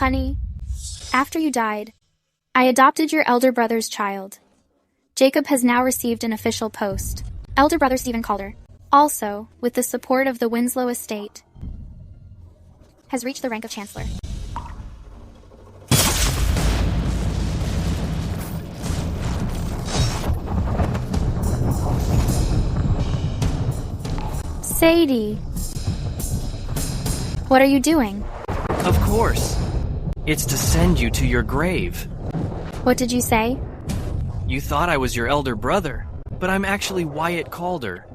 Honey, after you died, I adopted your elder brother's child. Jacob has now received an official post. Elder brother Stephen Calder, also, with the support of the Winslow estate, has reached the rank of Chancellor. Sadie, what are you doing? Of course. It's to send you to your grave. What did you say? You thought I was your elder brother, but I'm actually Wyatt Calder.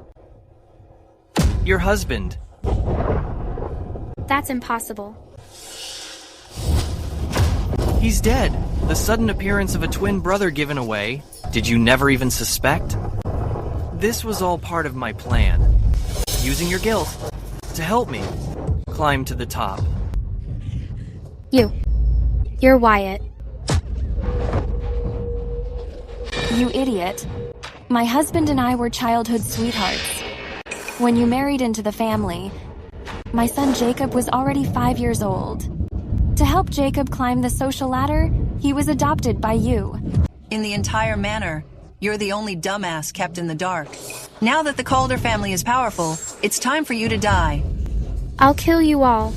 Your husband. That's impossible. He's dead. The sudden appearance of a twin brother given away. Did you never even suspect? This was all part of my plan. Using your guilt to help me climb to the top. You're Wyatt. You idiot. My husband and I were childhood sweethearts. When you married into the family, my son Jacob was already 5 years old. To help Jacob climb the social ladder, he was adopted by you. In the entire manor, you're the only dumbass kept in the dark. Now that the Calder family is powerful, it's time for you to die. I'll kill you all.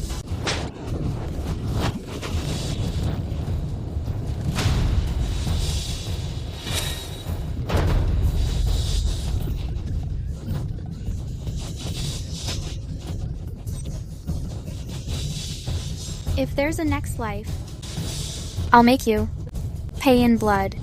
If there's a next life, I'll make you pay in blood.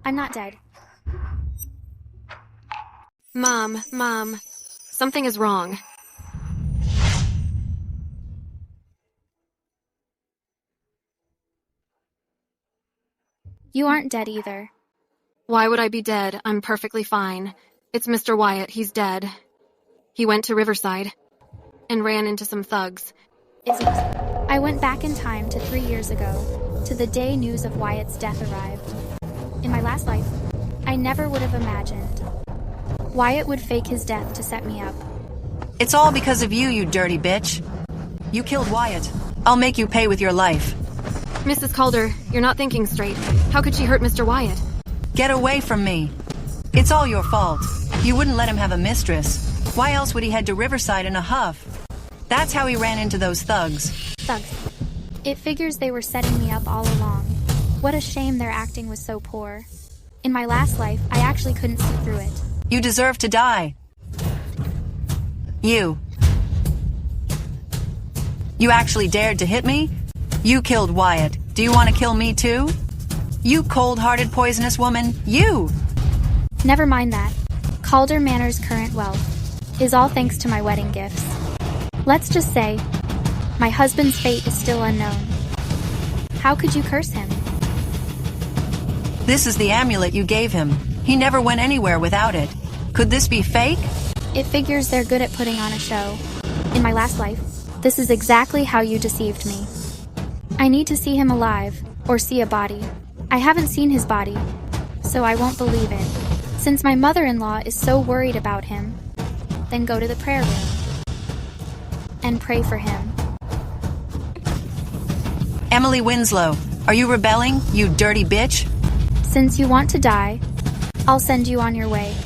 I'm not dead. Mom, something is wrong. You aren't dead either. Why would I be dead? I'm perfectly fine. It's Mr. Wyatt. He's dead. He went to Riverside and ran into some thugs. I went back in time to 3 years ago, to the day news of Wyatt's death arrived. In my last life, I never would have imagined Wyatt would fake his death to set me up. It's all because of you, you dirty bitch. You killed Wyatt. I'll make you pay with your life. Mrs. Calder, you're not thinking straight. How could she hurt Mr. Wyatt? Get away from me. It's all your fault. You wouldn't let him have a mistress. Why else would he head to Riverside in a huff? That's how he ran into those thugs. Thugs. It figures they were setting me up all along. What a shame their acting was so poor. In my last life, I actually couldn't see through it. You deserve to die. You actually dared to hit me? You killed Wyatt. Do you want to kill me too? You cold-hearted, poisonous woman. You! Never mind that. Calder Manor's current wealth is all thanks to my wedding gifts. Let's just say, my husband's fate is still unknown. How could you curse him? This is the amulet you gave him. He never went anywhere without it. Could this be fake? It figures they're good at putting on a show. In my last life, this is exactly how you deceived me. I need to see him alive, or see a body. I haven't seen his body, so I won't believe it. Since my mother-in-law is so worried about him, then go to the prayer room and pray for him. Emily Winslow, are you rebelling, you dirty bitch? Since you want to die, I'll send you on your way.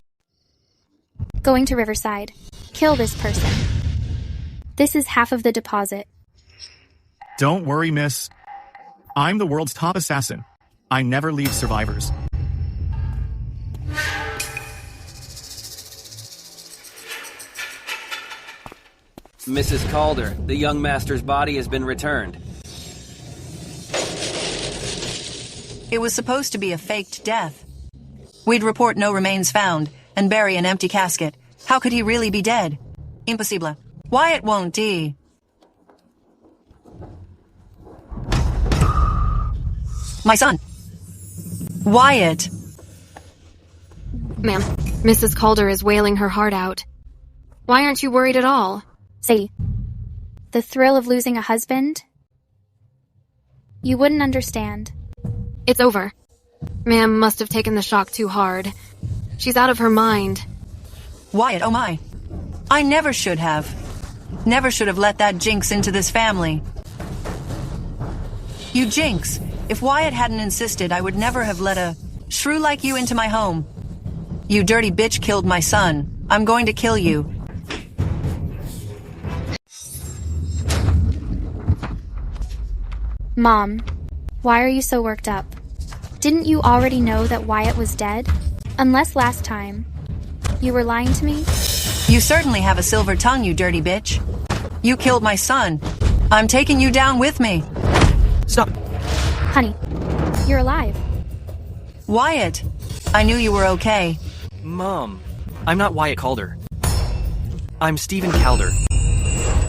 Going to Riverside. Kill this person. This is half of the deposit. Don't worry, miss. I'm the world's top assassin. I never leave survivors. Mrs. Calder, the young master's body has been returned. It was supposed to be a faked death. We'd report no remains found and bury an empty casket. How could he really be dead? Impossible. Wyatt won't die. My son. Wyatt. Ma'am, Mrs. Calder is wailing her heart out. Why aren't you worried at all? Sadie, the thrill of losing a husband? You wouldn't understand. It's over. Ma'am must have taken the shock too hard. She's out of her mind. Wyatt, oh my. I never should have. Never should have let that jinx into this family. You jinx. If Wyatt hadn't insisted, I would never have let a shrew like you into my home. You dirty bitch killed my son. I'm going to kill you. Mom, why are you so worked up? Didn't you already know that Wyatt was dead? Unless last time. You were lying to me? You certainly have a silver tongue, you dirty bitch. You killed my son. I'm taking you down with me. Stop. Honey, you're alive. Wyatt, I knew you were okay. Mom, I'm not Wyatt Calder. I'm Stephen Calder.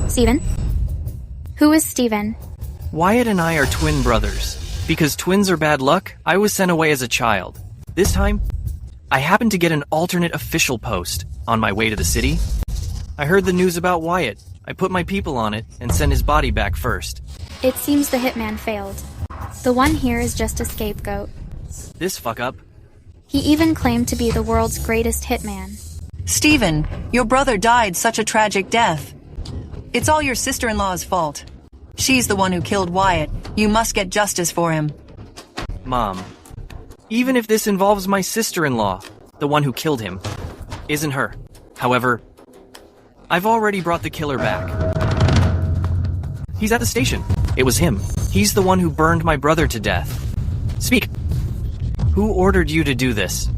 Stephen? Who is Stephen? Wyatt and I are twin brothers. Because twins are bad luck, I was sent away as a child. This time, I happened to get an alternate official post on my way to the city. I heard the news about Wyatt. I put my people on it and sent his body back first. It seems the hitman failed. The one here is just a scapegoat. This fuck-up. He even claimed to be the world's greatest hitman. Stephen, your brother died such a tragic death. It's all your sister-in-law's fault. She's the one who killed Wyatt. You must get justice for him. Mom, even if this involves my sister-in-law, the one who killed him, isn't her. However, I've already brought the killer back. He's at the station. It was him. He's the one who burned my brother to death. Speak. Who ordered you to do this?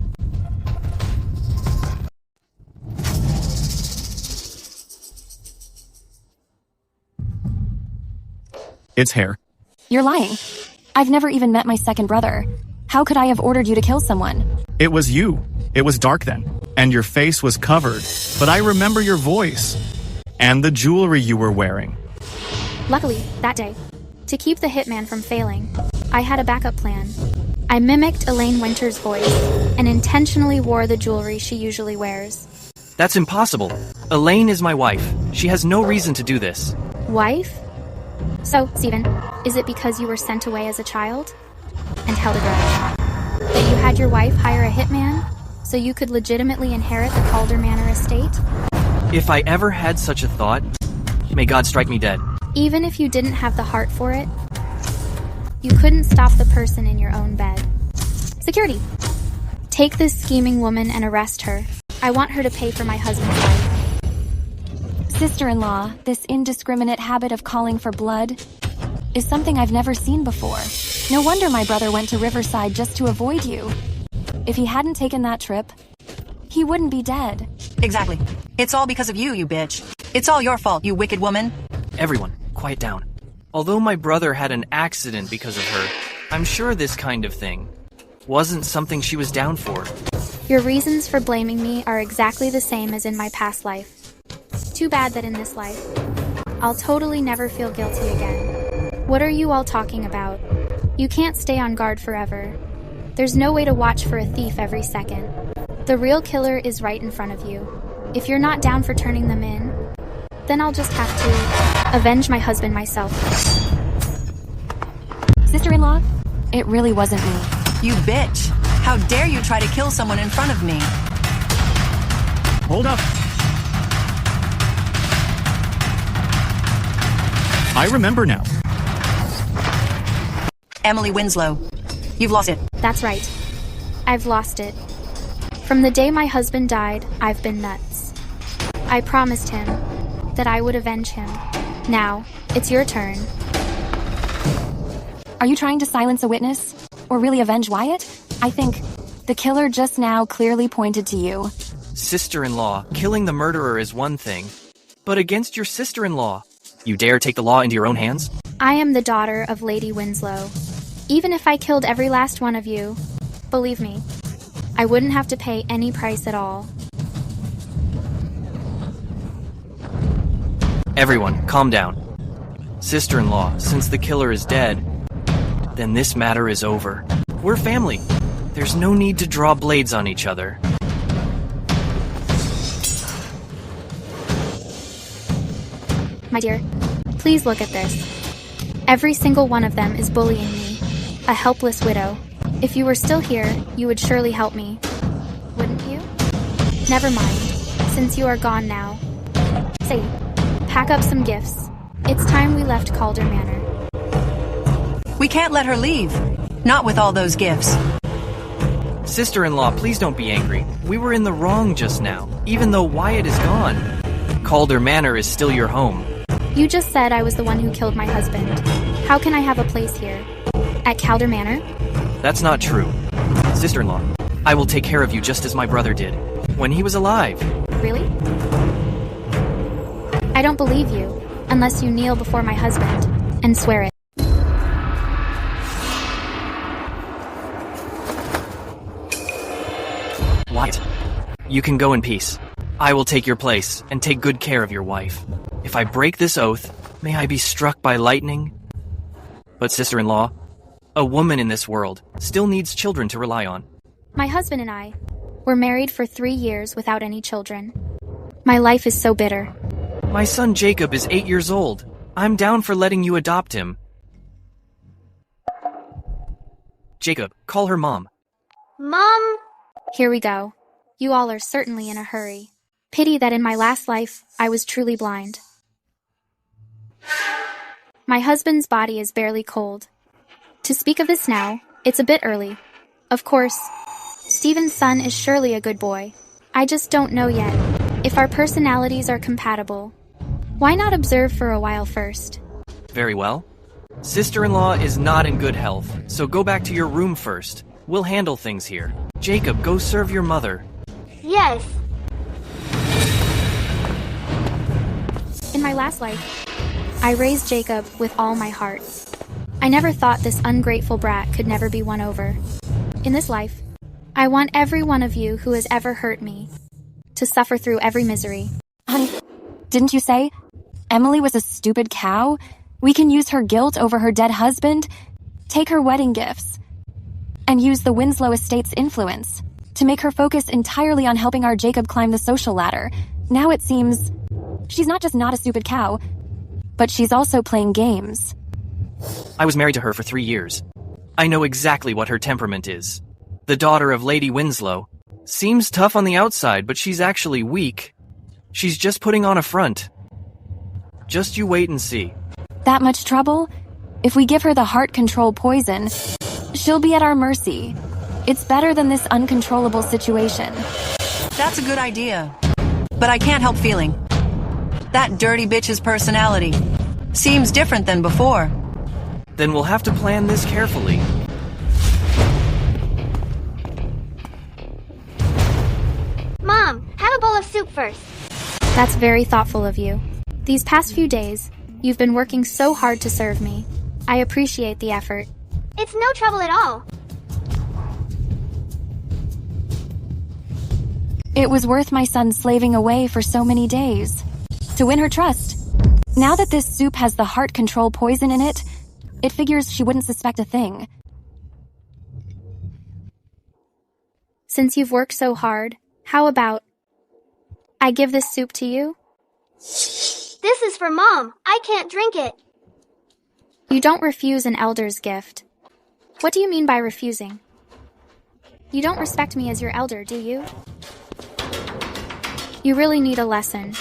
It's hair. You're lying. I've never even met my second brother. How could I have ordered you to kill someone? It was you. It was dark then, and your face was covered. But I remember your voice. And the jewelry you were wearing. Luckily, that day, to keep the hitman from failing, I had a backup plan. I mimicked Elaine Winter's voice and intentionally wore the jewelry she usually wears. That's impossible. Elaine is my wife. She has no reason to do this. Wife? So, Stephen, is it because you were sent away as a child and held a grudge that you had your wife hire a hitman so you could legitimately inherit the Calder Manor estate? If I ever had such a thought, may God strike me dead. Even if you didn't have the heart for it, you couldn't stop the person in your own bed. Security! Take this scheming woman and arrest her. I want her to pay for my husband's life. Sister-in-law, this indiscriminate habit of calling for blood is something I've never seen before. No wonder my brother went to Riverside just to avoid you. If he hadn't taken that trip, he wouldn't be dead. Exactly. It's all because of you, you bitch. It's all your fault, you wicked woman. Everyone, quiet down. Although my brother had an accident because of her, I'm sure this kind of thing wasn't something she was down for. Your reasons for blaming me are exactly the same as in my past life. Too bad that in this life, I'll totally never feel guilty again. What are you all talking about? You can't stay on guard forever. There's no way to watch for a thief every second. The real killer is right in front of you. If you're not down for turning them in, then I'll just have to avenge my husband myself. Sister-in-law, it really wasn't me. You bitch. How dare you try to kill someone in front of me? Hold up. I remember now. Emily Winslow. You've lost it. That's right. I've lost it. From the day my husband died, I've been nuts. I promised him that I would avenge him. Now, it's your turn. Are you trying to silence a witness? Or really avenge Wyatt? I think the killer just now clearly pointed to you. Sister-in-law, killing the murderer is one thing, but against your sister-in-law, you dare take the law into your own hands? I am the daughter of Lady Winslow. Even if I killed every last one of you, believe me, I wouldn't have to pay any price at all. Everyone, calm down. Sister-in-law, since the killer is dead, then this matter is over. We're family. There's no need to draw blades on each other. My dear, please look at this. Every single one of them is bullying me. a helpless widow. If you were still here, you would surely help me. Wouldn't you? Never mind, since you are gone now. Say, pack up some gifts. It's time we left Calder Manor. We can't let her leave. Not with all those gifts. Sister-in-law, please don't be angry. We were in the wrong just now, even though Wyatt is gone. Calder Manor is still your home. You just said I was the one who killed my husband. How can I have a place here? At Calder Manor? That's not true. Sister-in-law, I will take care of you just as my brother did, when he was alive. Really? I don't believe you, unless you kneel before my husband and swear it. Wyatt, you can go in peace. I will take your place and take good care of your wife. If I break this oath, may I be struck by lightning. But sister-in-law, a woman in this world still needs children to rely on. My husband and I were married for 3 years without any children. My life is so bitter. My son Jacob is 8 years old. I'm down for letting you adopt him. Jacob, call her mom. Mom? Here we go. You all are certainly in a hurry. Pity that in my last life, I was truly blind. My husband's body is barely cold. To speak of this now, it's a bit early. Of course, Stephen's son is surely a good boy. I just don't know yet if our personalities are compatible. Why not observe for a while first? Very well. Sister-in-law is not in good health, so go back to your room first. We'll handle things here. Jacob, go serve your mother. Yes. In my last life, I raised Jacob with all my heart. I never thought this ungrateful brat could never be won over. In this life, I want every one of you who has ever hurt me to suffer through every misery. Honey, didn't you say Emily was a stupid cow? We can use her guilt over her dead husband, take her wedding gifts, and use the Winslow estate's influence to make her focus entirely on helping our Jacob climb the social ladder. Now it seems she's not just not a stupid cow, but she's also playing games. I was married to her for 3 years. I know exactly what her temperament is. The daughter of Lady Winslow. Seems tough on the outside, but she's actually weak. She's just putting on a front. Just you wait and see. That much trouble? If we give her the heart control poison, she'll be at our mercy. It's better than this uncontrollable situation. That's a good idea. But I can't help feeling that dirty bitch's personality seems different than before. Then we'll have to plan this carefully. Mom, have a bowl of soup first. That's very thoughtful of you. These past few days, you've been working so hard to serve me. I appreciate the effort. It's no trouble at all. It was worth my son slaving away for so many days to win her trust. Now that this soup has the heart control poison in it, it figures she wouldn't suspect a thing. Since you've worked so hard, how about I give this soup to you? This is for Mom. I can't drink it. You don't refuse an elder's gift. What do you mean by refusing? You don't respect me as your elder, do you? You really need a lesson.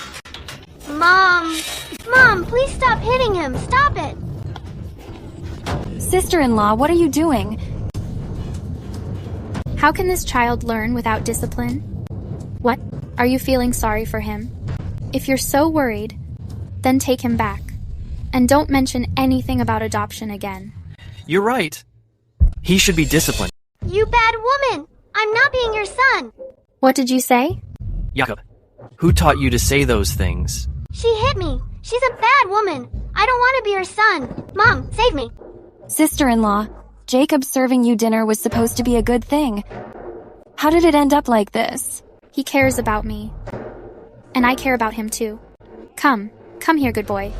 Mom! Mom, please stop hitting him. Stop it. Sister-in-law, what are you doing? How can this child learn without discipline? What? Are you feeling sorry for him? If you're so worried, then take him back. And don't mention anything about adoption again. You're right. He should be disciplined. You bad woman! I'm not being your son. What did you say? Jacob, who taught you to say those things? She hit me. She's a bad woman. I don't want to be her son. Mom, save me. Sister-in-law, Jacob serving you dinner was supposed to be a good thing. How did it end up like this? He cares about me. And I care about him too. Come here, good boy.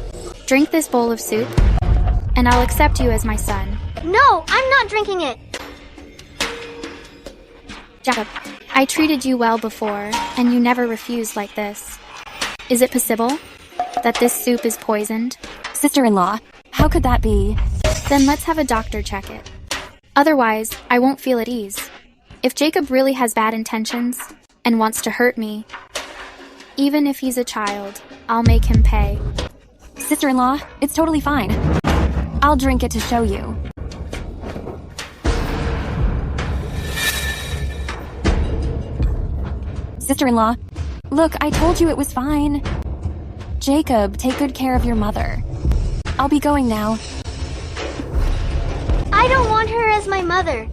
Drink this bowl of soup, and I'll accept you as my son. No, I'm not drinking it. Jacob, I treated you well before, and you never refused like this. Is it possible that this soup is poisoned? Sister-in-law, how could that be? Then let's have a doctor check it. Otherwise, I won't feel at ease. If Jacob really has bad intentions and wants to hurt me, even if he's a child, I'll make him pay. Sister-in-law, it's totally fine. I'll drink it to show you. Sister-in-law, look, I told you it was fine. Jacob, take good care of your mother. I'll be going now. I don't want her as my mother.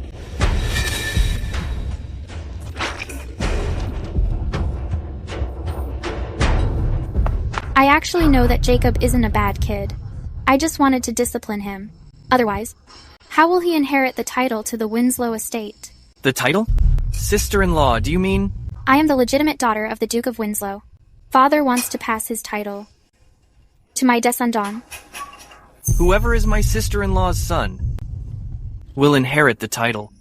I actually know that Jacob isn't a bad kid. I just wanted to discipline him. Otherwise, how will he inherit the title to the Winslow estate? The title? Sister-in-law, do you mean? I am the legitimate daughter of the Duke of Winslow. Father wants to pass his title to my descendant. Whoever is my sister-in-law's son will inherit the title.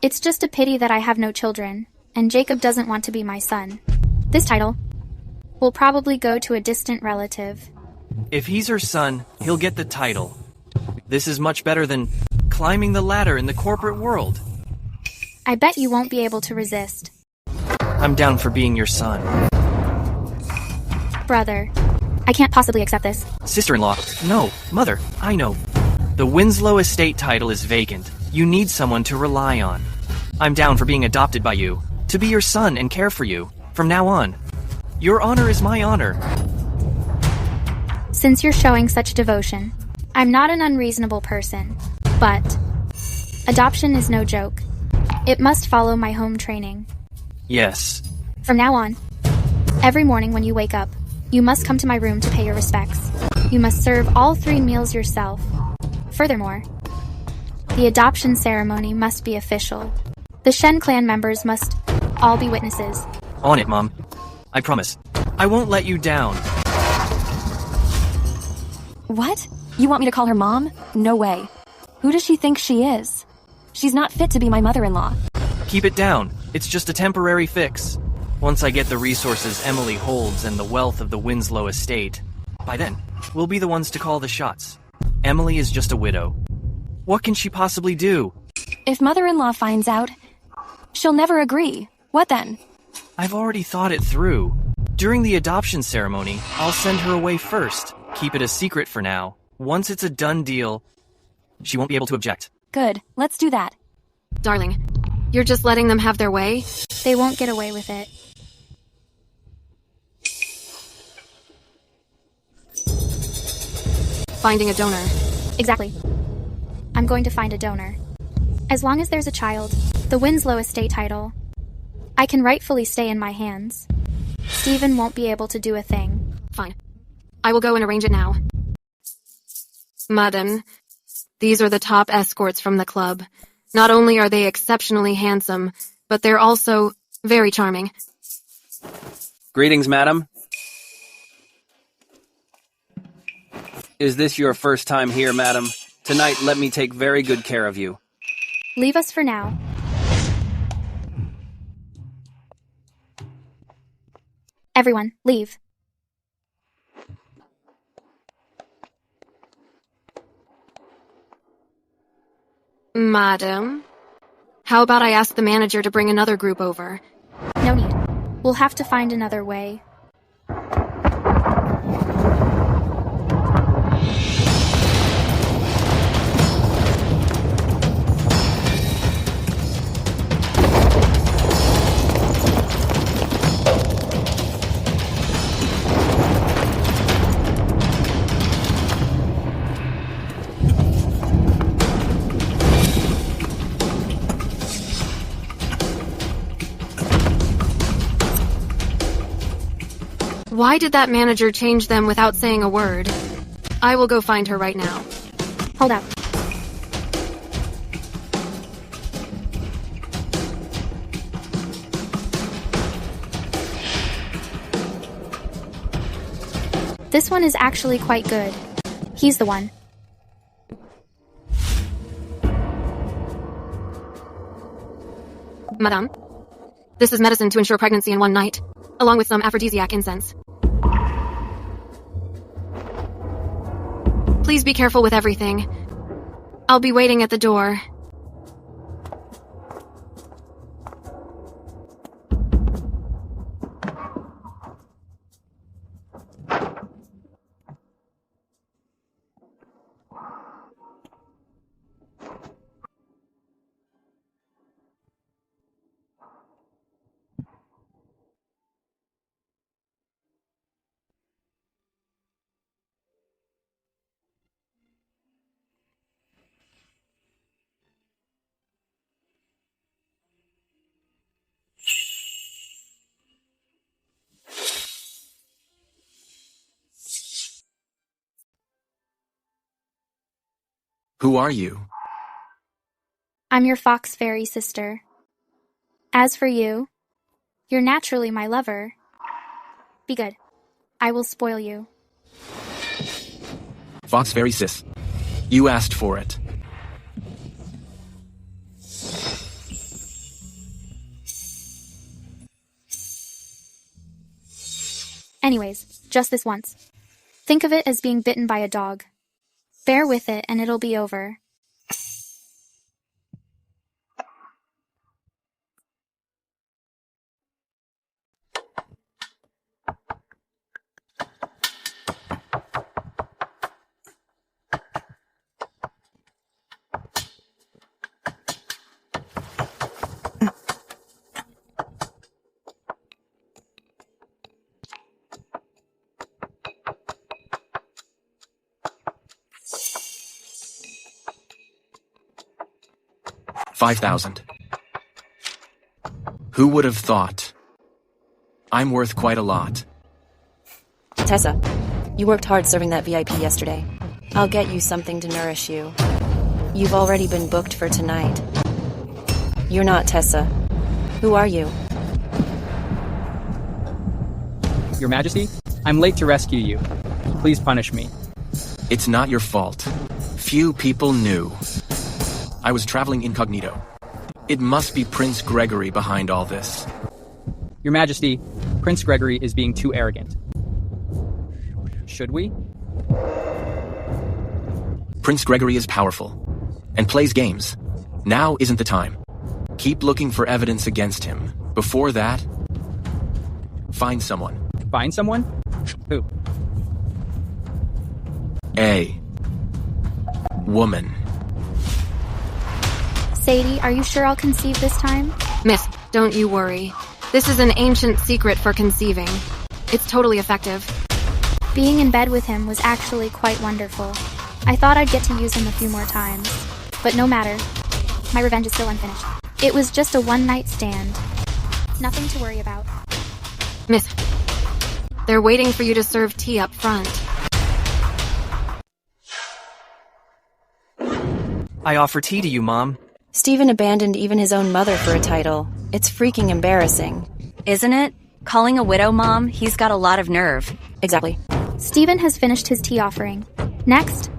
It's just a pity that I have no children, and Jacob doesn't want to be my son. This title will probably go to a distant relative. If he's her son, he'll get the title. This is much better than climbing the ladder in the corporate world. I bet you won't be able to resist. I'm down for being your son. Brother, I can't possibly accept this. Sister-in-law, no. Mother, I know. The Winslow estate title is vacant. You need someone to rely on. I'm down for being adopted by you, to be your son and care for you, from now on. Your honor is my honor. Since you're showing such devotion, I'm not an unreasonable person, but adoption is no joke. It must follow my home training. Yes. From now on, every morning when you wake up, you must come to my room to pay your respects. You must serve all 3 meals yourself. Furthermore, the adoption ceremony must be official. The Shen clan members must all be witnesses. On it, Mom. I promise. I won't let you down. What? You want me to call her Mom? No way. Who does she think she is? She's not fit to be my mother-in-law. Keep it down. It's just a temporary fix. Once I get the resources Emily holds and the wealth of the Winslow estate, by then, we'll be the ones to call the shots. Emily is just a widow. What can she possibly do? If mother-in-law finds out, she'll never agree. What then? I've already thought it through. During the adoption ceremony, I'll send her away first. Keep it a secret for now. Once it's a done deal, she won't be able to object. Good. Let's do that. Darling, you're just letting them have their way? They won't get away with it. Finding a donor. Exactly. I'm going to find a donor. As long as there's a child, the Winslow estate title, I can rightfully stay in my hands. Stephen won't be able to do a thing. Fine. I will go and arrange it now. Madam, these are the top escorts from the club. Not only are they exceptionally handsome, but they're also very charming. Greetings, madam. Is this your first time here, madam? Tonight, let me take very good care of you. Leave us for now. Everyone, leave. Madam, how about I ask the manager to bring another group over? No need. We'll have to find another way. Why did that manager change them without saying a word? I will go find her right now. Hold up. This one is actually quite good. He's the one. Madame, this is medicine to ensure pregnancy in one night, along with some aphrodisiac incense. Please be careful with everything. I'll be waiting at the door. Who are you? I'm your fox fairy sister. As for you, you're naturally my lover. Be good. I will spoil you. Fox Fairy Sis. You asked for it. Anyways, just this once. Think of it as being bitten by a dog. Bear with it and it'll be over. $5,000. Who would have thought? I'm worth quite a lot. Tessa, you worked hard serving that VIP yesterday. I'll get you something to nourish you. You've already been booked for tonight. You're not Tessa. Who are you? Your Majesty, I'm late to rescue you. Please punish me. It's not your fault. Few people knew. I was traveling incognito. It must be Prince Gregory behind all this. Your Majesty, Prince Gregory is being too arrogant. Should we? Prince Gregory is powerful and plays games. Now isn't the time. Keep looking for evidence against him. Before that, find someone. Find someone? Who? A woman. Sadie, are you sure I'll conceive this time? Miss, don't you worry. This is an ancient secret for conceiving. It's totally effective. Being in bed with him was actually quite wonderful. I thought I'd get to use him a few more times. But no matter. My revenge is still unfinished. It was just a one-night stand. Nothing to worry about. Miss, they're waiting for you to serve tea up front. I offer tea to you, Mom. Stephen abandoned even his own mother for a title. It's freaking embarrassing. Isn't it? Calling a widow mom, he's got a lot of nerve. Exactly. Stephen has finished his tea offering. Next,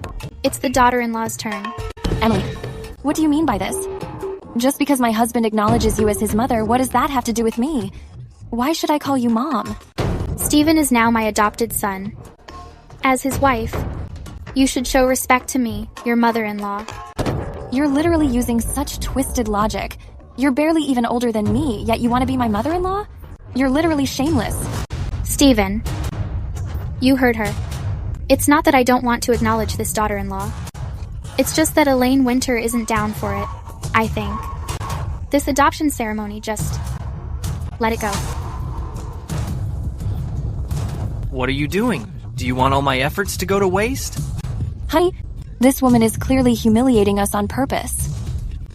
it's the daughter-in-law's turn. Emily, what do you mean by this? Just because my husband acknowledges you as his mother, what does that have to do with me? Why should I call you Mom? Stephen is now my adopted son. As his wife, you should show respect to me, your mother-in-law. You're literally using such twisted logic. You're barely even older than me, yet you want to be my mother-in-law? You're literally shameless. Stephen, you heard her. It's not that I don't want to acknowledge this daughter-in-law. It's just that Elaine Winter isn't down for it, I think. This adoption ceremony just... let it go. What are you doing? Do you want all my efforts to go to waste? Honey, this woman is clearly humiliating us on purpose.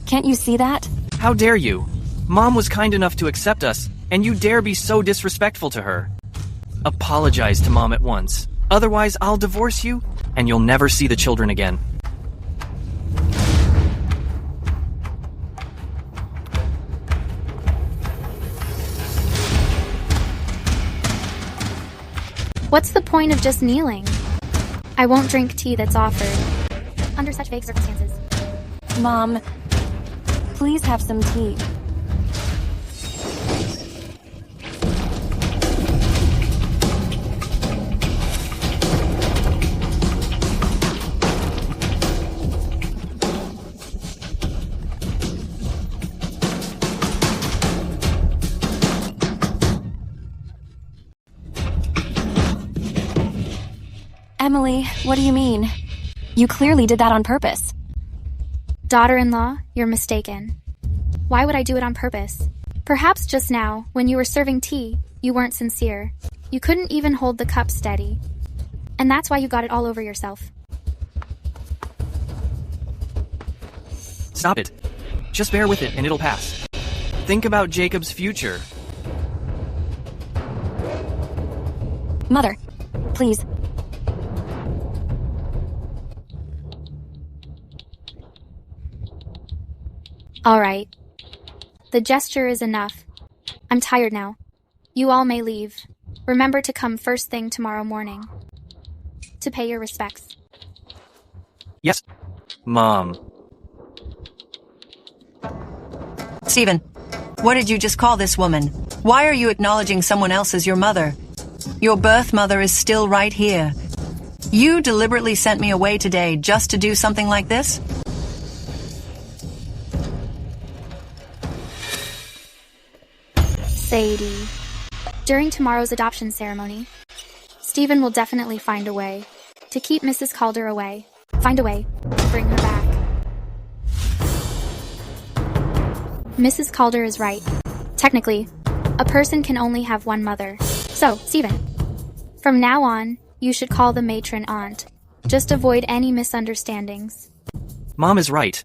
Can't you see that? How dare you? Mom was kind enough to accept us, and you dare be so disrespectful to her. Apologize to Mom at once. Otherwise, I'll divorce you, and you'll never see the children again. What's the point of just kneeling? I won't drink tea that's offered. Under such vague circumstances. Mom, please have some tea. Emily, what do you mean? You clearly did that on purpose. Daughter-in-law, you're mistaken. Why would I do it on purpose? Perhaps just now, when you were serving tea, you weren't sincere. You couldn't even hold the cup steady. And that's why you got it all over yourself. Stop it. Just bear with it and it'll pass. Think about Jacob's future. Mother, please. All right. The gesture is enough. I'm tired now. You all may leave. Remember to come first thing tomorrow morning to pay your respects. Yes, Mom. Stephen, what did you just call this woman? Why are you acknowledging someone else as your mother? Your birth mother is still right here. You deliberately sent me away today just to do something like this? Sadie. During tomorrow's adoption ceremony, Stephen will definitely find a way to keep Mrs. Calder away. Find a way to bring her back. Mrs. Calder is right. Technically, a person can only have one mother. So, Stephen, from now on, you should call the matron aunt. Just avoid any misunderstandings. Mom is right.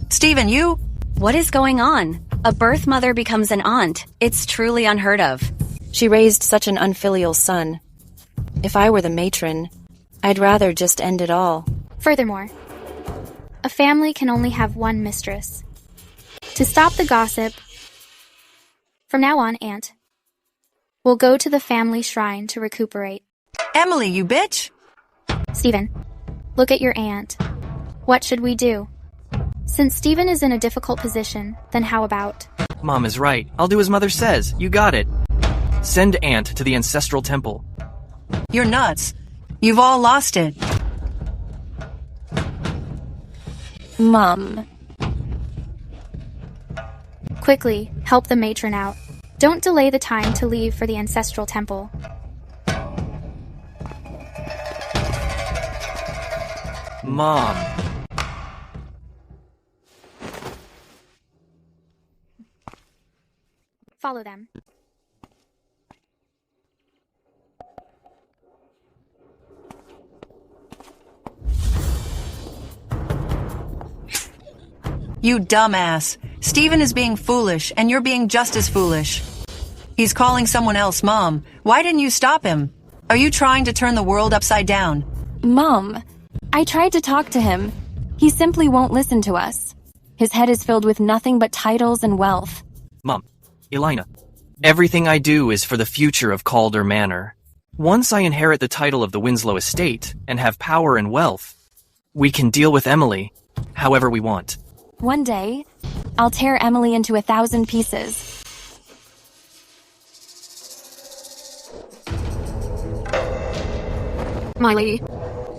Stephen, you... What is going on? A birth mother becomes an aunt. It's truly unheard of. She raised such an unfilial son. If I were the matron, I'd rather just end it all. Furthermore, a family can only have one mistress. To stop the gossip, from now on, Aunt, we'll go to the family shrine to recuperate. Emily, you bitch! Stephen, look at your aunt. What should we do? Since Stephen is in a difficult position, then how about... Mom is right. I'll do as Mother says. You got it. Send Aunt to the ancestral temple. You're nuts. You've all lost it. Mom. Quickly, help the matron out. Don't delay the time to leave for the ancestral temple. Mom. Follow them. You dumbass. Stephen is being foolish, and you're being just as foolish. He's calling someone else Mom. Why didn't you stop him? Are you trying to turn the world upside down? Mom, I tried to talk to him. He simply won't listen to us. His head is filled with nothing but titles and wealth. Mom, Elena, everything I do is for the future of Calder Manor. Once I inherit the title of the Winslow estate and have power and wealth, we can deal with Emily however we want. One day, I'll tear Emily into 1,000 pieces. My lady,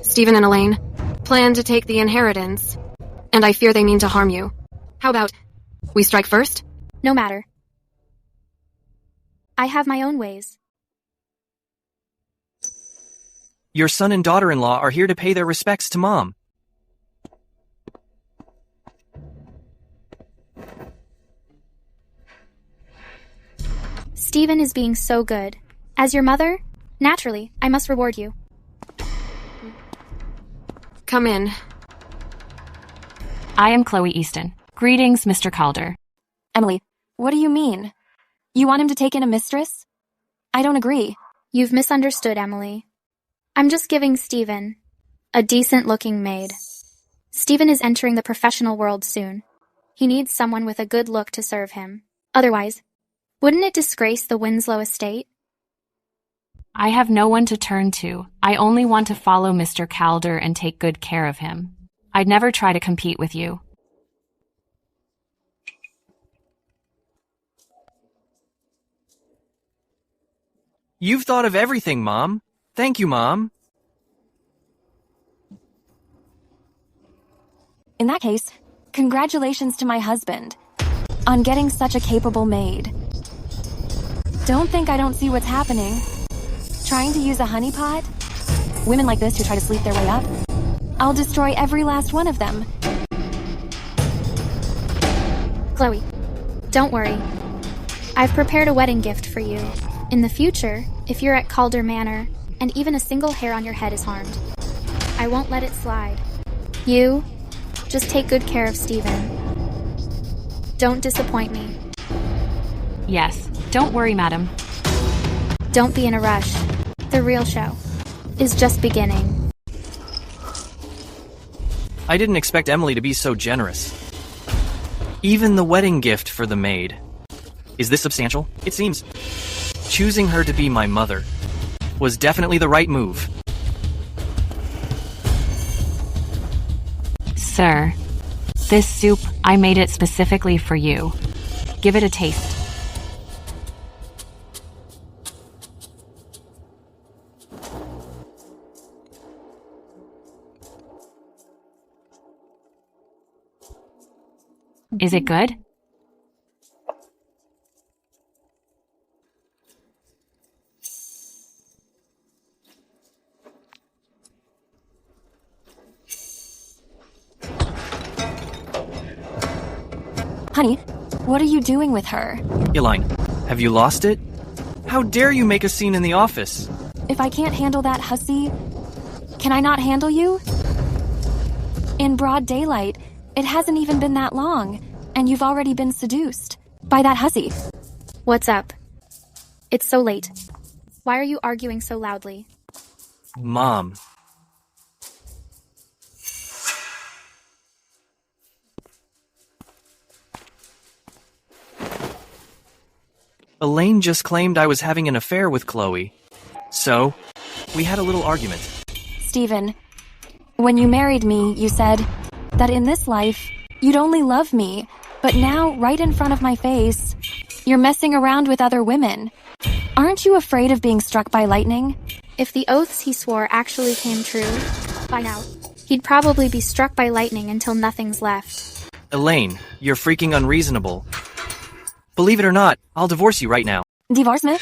Stephen and Elaine plan to take the inheritance, and I fear they mean to harm you. How about we strike first? No matter. I have my own ways. Your son and daughter-in-law are here to pay their respects to Mom. Stephen is being so good. As your mother, naturally, I must reward you. Come in. I am Chloe Easton. Greetings, Mr. Calder. Emily, what do you mean? You want him to take in a mistress? I don't agree. You've misunderstood, Emily. I'm just giving Stephen a decent-looking maid. Stephen is entering the professional world soon. He needs someone with a good look to serve him. Otherwise, wouldn't it disgrace the Winslow estate? I have no one to turn to. I only want to follow Mr. Calder and take good care of him. I'd never try to compete with you. You've thought of everything, Mom. Thank you, Mom. In that case, congratulations to my husband on getting such a capable maid. Don't think I don't see what's happening. Trying to use a honeypot? Women like this who try to sleep their way up? I'll destroy every last one of them. Chloe, don't worry. I've prepared a wedding gift for you. In the future, if you're at Calder Manor, and even a single hair on your head is harmed, I won't let it slide. You, just take good care of Stephen. Don't disappoint me. Yes, don't worry, madam. Don't be in a rush. The real show is just beginning. I didn't expect Emily to be so generous. Even the wedding gift for the maid. Is this substantial? It seems. Choosing her to be my mother was definitely the right move. Sir, this soup, I made it specifically for you. Give it a taste. Is it good? Honey, what are you doing with her? Elaine, have you lost it? How dare you make a scene in the office? If I can't handle that hussy, can I not handle you? In broad daylight, it hasn't even been that long, and you've already been seduced by that hussy. What's up? It's so late. Why are you arguing so loudly? Mom. Elaine just claimed I was having an affair with Chloe. So, we had a little argument. Stephen, when you married me, you said that in this life, you'd only love me, but now, right in front of my face, you're messing around with other women. Aren't you afraid of being struck by lightning? If the oaths he swore actually came true, by now, he'd probably be struck by lightning until nothing's left. Elaine, you're freaking unreasonable. Believe it or not, I'll divorce you right now. Divorce me?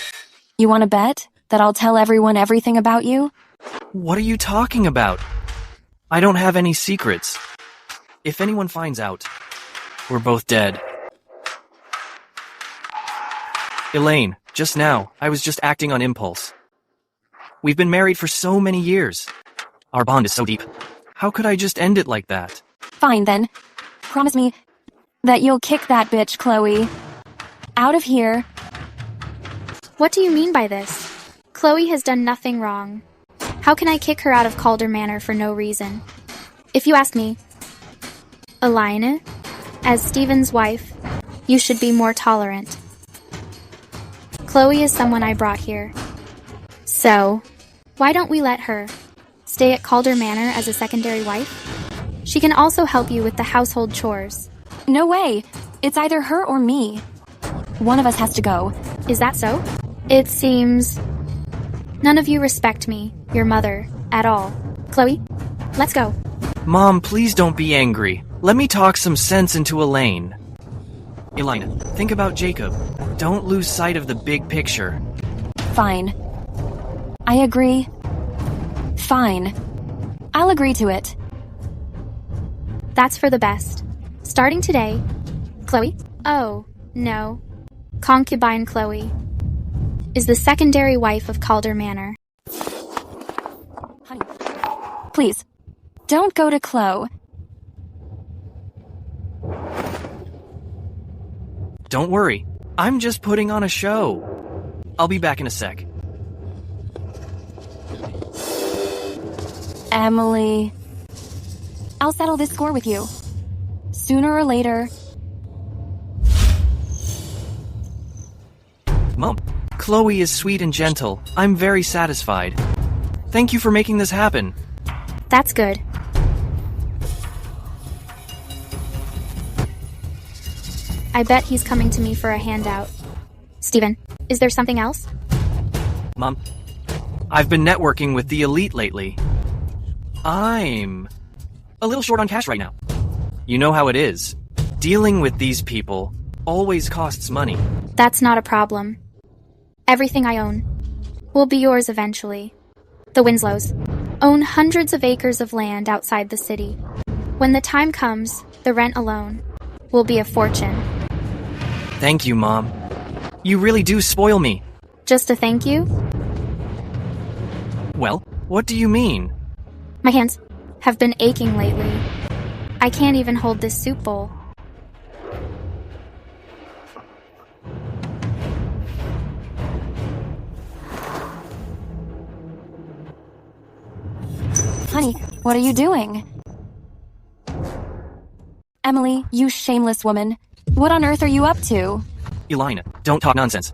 You want to bet that I'll tell everyone everything about you? What are you talking about? I don't have any secrets. If anyone finds out, we're both dead. Elaine, just now, I was just acting on impulse. We've been married for so many years. Our bond is so deep. How could I just end it like that? Fine, then. Promise me that you'll kick that bitch, Chloe. Out of here. What do you mean by this? Chloe has done nothing wrong. How can I kick her out of Calder Manor for no reason? If you ask me, Elaine, as Stephen's wife, you should be more tolerant. Chloe is someone I brought here. So, why don't we let her stay at Calder Manor as a secondary wife? She can also help you with the household chores. No way. It's either her or me. One of us has to go. Is that so? It seems none of you respect me, your mother, at all. Chloe, let's go. Mom, please don't be angry. Let me talk some sense into Elaine. Elaine, think about Jacob. Don't lose sight of the big picture. Fine. I agree. Fine. I'll agree to it. That's for the best. Starting today, Chloe? Oh, no. Concubine Chloe is the secondary wife of Calder Manor. Honey, please, don't go to Chloe. Don't worry. I'm just putting on a show. I'll be back in a sec. Emily, I'll settle this score with you. Sooner or later. Mom, Chloe is sweet and gentle. I'm very satisfied. Thank you for making this happen. That's good. I bet he's coming to me for a handout. Stephen, is there something else? Mom, I've been networking with the elite lately. I'm a little short on cash right now. You know how it is. Dealing with these people always costs money. That's not a problem. Everything I own will be yours eventually. The Winslows own hundreds of acres of land outside the city. When the time comes, the rent alone will be a fortune. Thank you, Mom. You really do spoil me. Just a thank you? Well, what do you mean? My hands have been aching lately. I can't even hold this soup bowl. Honey, what are you doing? Emily, you shameless woman. What on earth are you up to? Elena, don't talk nonsense.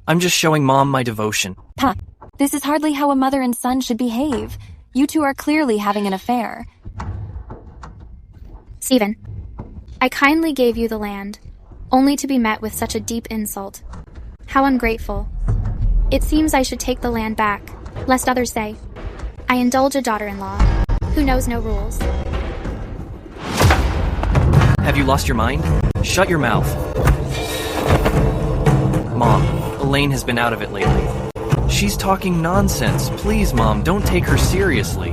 I'm just showing Mom my devotion. Ha! This is hardly how a mother and son should behave. You two are clearly having an affair. Stephen, I kindly gave you the land, only to be met with such a deep insult. How ungrateful. It seems I should take the land back, lest others say, I indulge a daughter-in-law, who knows no rules. Have you lost your mind? Shut your mouth. Mom, Elaine has been out of it lately. She's talking nonsense. Please, Mom, don't take her seriously.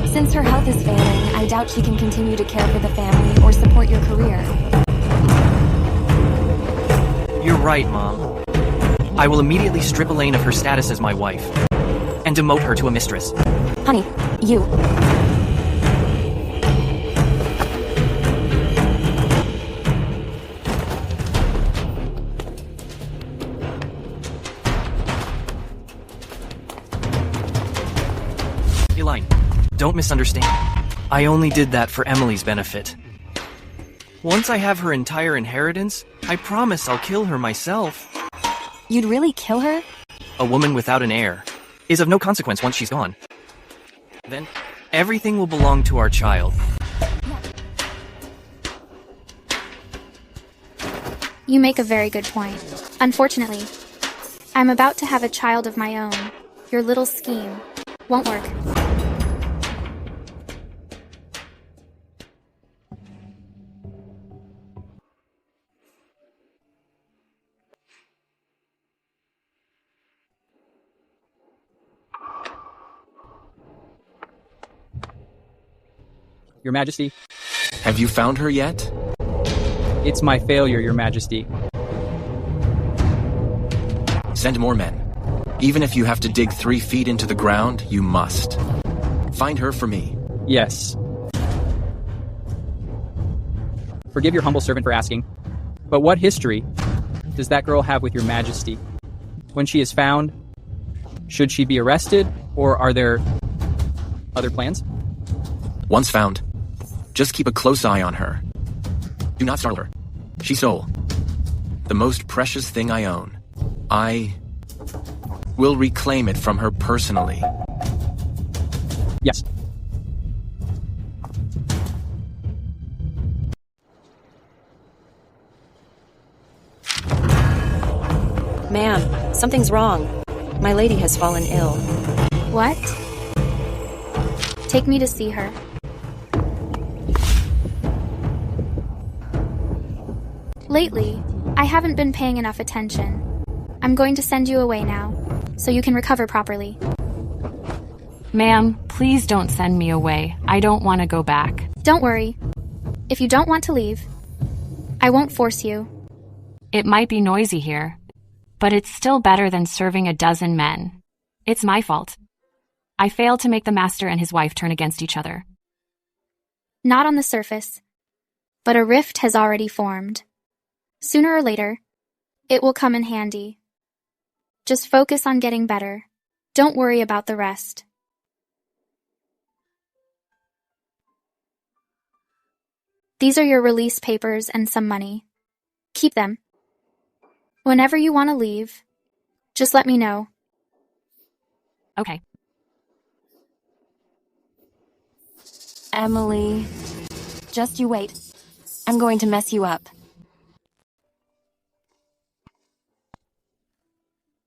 Since her health is failing, I doubt she can continue to care for the family or support your career. You're right, Mom. I will immediately strip Elaine of her status as my wife and demote her to a mistress. Honey, you... Elaine, don't misunderstand. I only did that for Emily's benefit. Once I have her entire inheritance, I promise I'll kill her myself. You'd really kill her? A woman without an heir is of no consequence once she's gone. Then, everything will belong to our child. You make a very good point. Unfortunately, I'm about to have a child of my own. Your little scheme won't work. Your Majesty, Have you found her yet? it's my failure, Your Majesty. Send more men. Even if you have to dig 3 feet into the ground, you must. Find her for me. Yes. Forgive your humble servant for asking, but what history does that girl have with Your Majesty? When she is found, should she be arrested, or are there other plans? Once found, just keep a close eye on her. Do not startle her. She stole the most precious thing I own. I will reclaim it from her personally. Yes. Ma'am, something's wrong. My lady has fallen ill. What? Take me to see her. Lately, I haven't been paying enough attention. I'm going to send you away now, so you can recover properly. Ma'am, please don't send me away. I don't want to go back. Don't worry. If you don't want to leave, I won't force you. It might be noisy here, but it's still better than serving a dozen men. It's my fault. I failed to make the master and his wife turn against each other. Not on the surface, but a rift has already formed. Sooner or later, it will come in handy. Just focus on getting better. Don't worry about the rest. These are your release papers and some money. Keep them. Whenever you want to leave, just let me know. Okay. Emily, just you wait. I'm going to mess you up.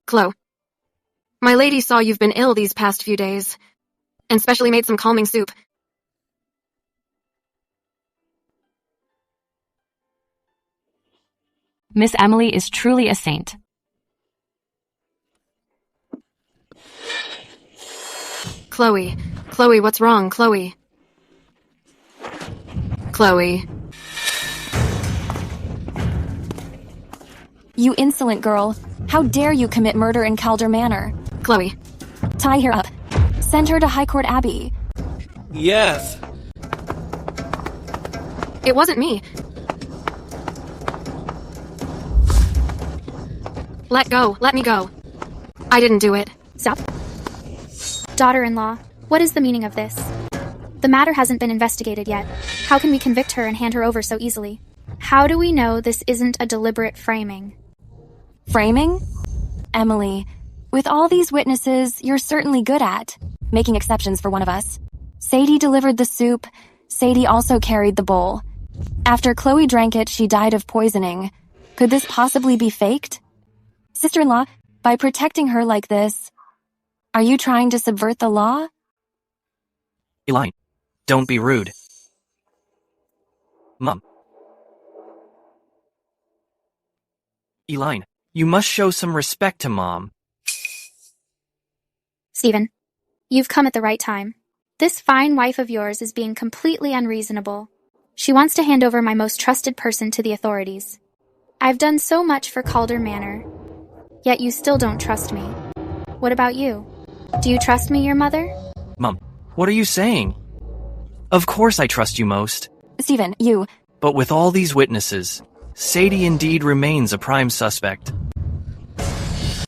Chloe, my lady saw you've been ill these past few days, and specially made some calming soup. Miss Emily is truly a saint. Chloe, what's wrong, Chloe? Chloe. You insolent girl. How dare you commit murder in Calder Manor? Chloe. Tie her up. Send her to High Court Abbey. Yes. It wasn't me. Let go. Let me go. I didn't do it. Stop. Daughter-in-law, what is the meaning of this? The The matter hasn't been investigated yet. How can we convict her and hand her over so easily? How do we know this isn't a deliberate framing? Framing? Emily, with all these witnesses, you're certainly good at making exceptions for one of us. Sadie delivered the soup. Sadie also carried the bowl. After Chloe drank it, she died of poisoning. Could this possibly be faked? Sister-in-law, by protecting her like this, are you trying to subvert the law? Elaine, don't be rude. Mom. Elaine, you must show some respect to Mom. Stephen, you've come at the right time. This fine wife of yours is being completely unreasonable. She wants to hand over my most trusted person to the authorities. I've done so much for Calder Manor, yet you still don't trust me. What about you? Do you trust me, your mother? Mom, what are you saying? Of course I trust you most. Stephen, you... But with all these witnesses, Sadie indeed remains a prime suspect.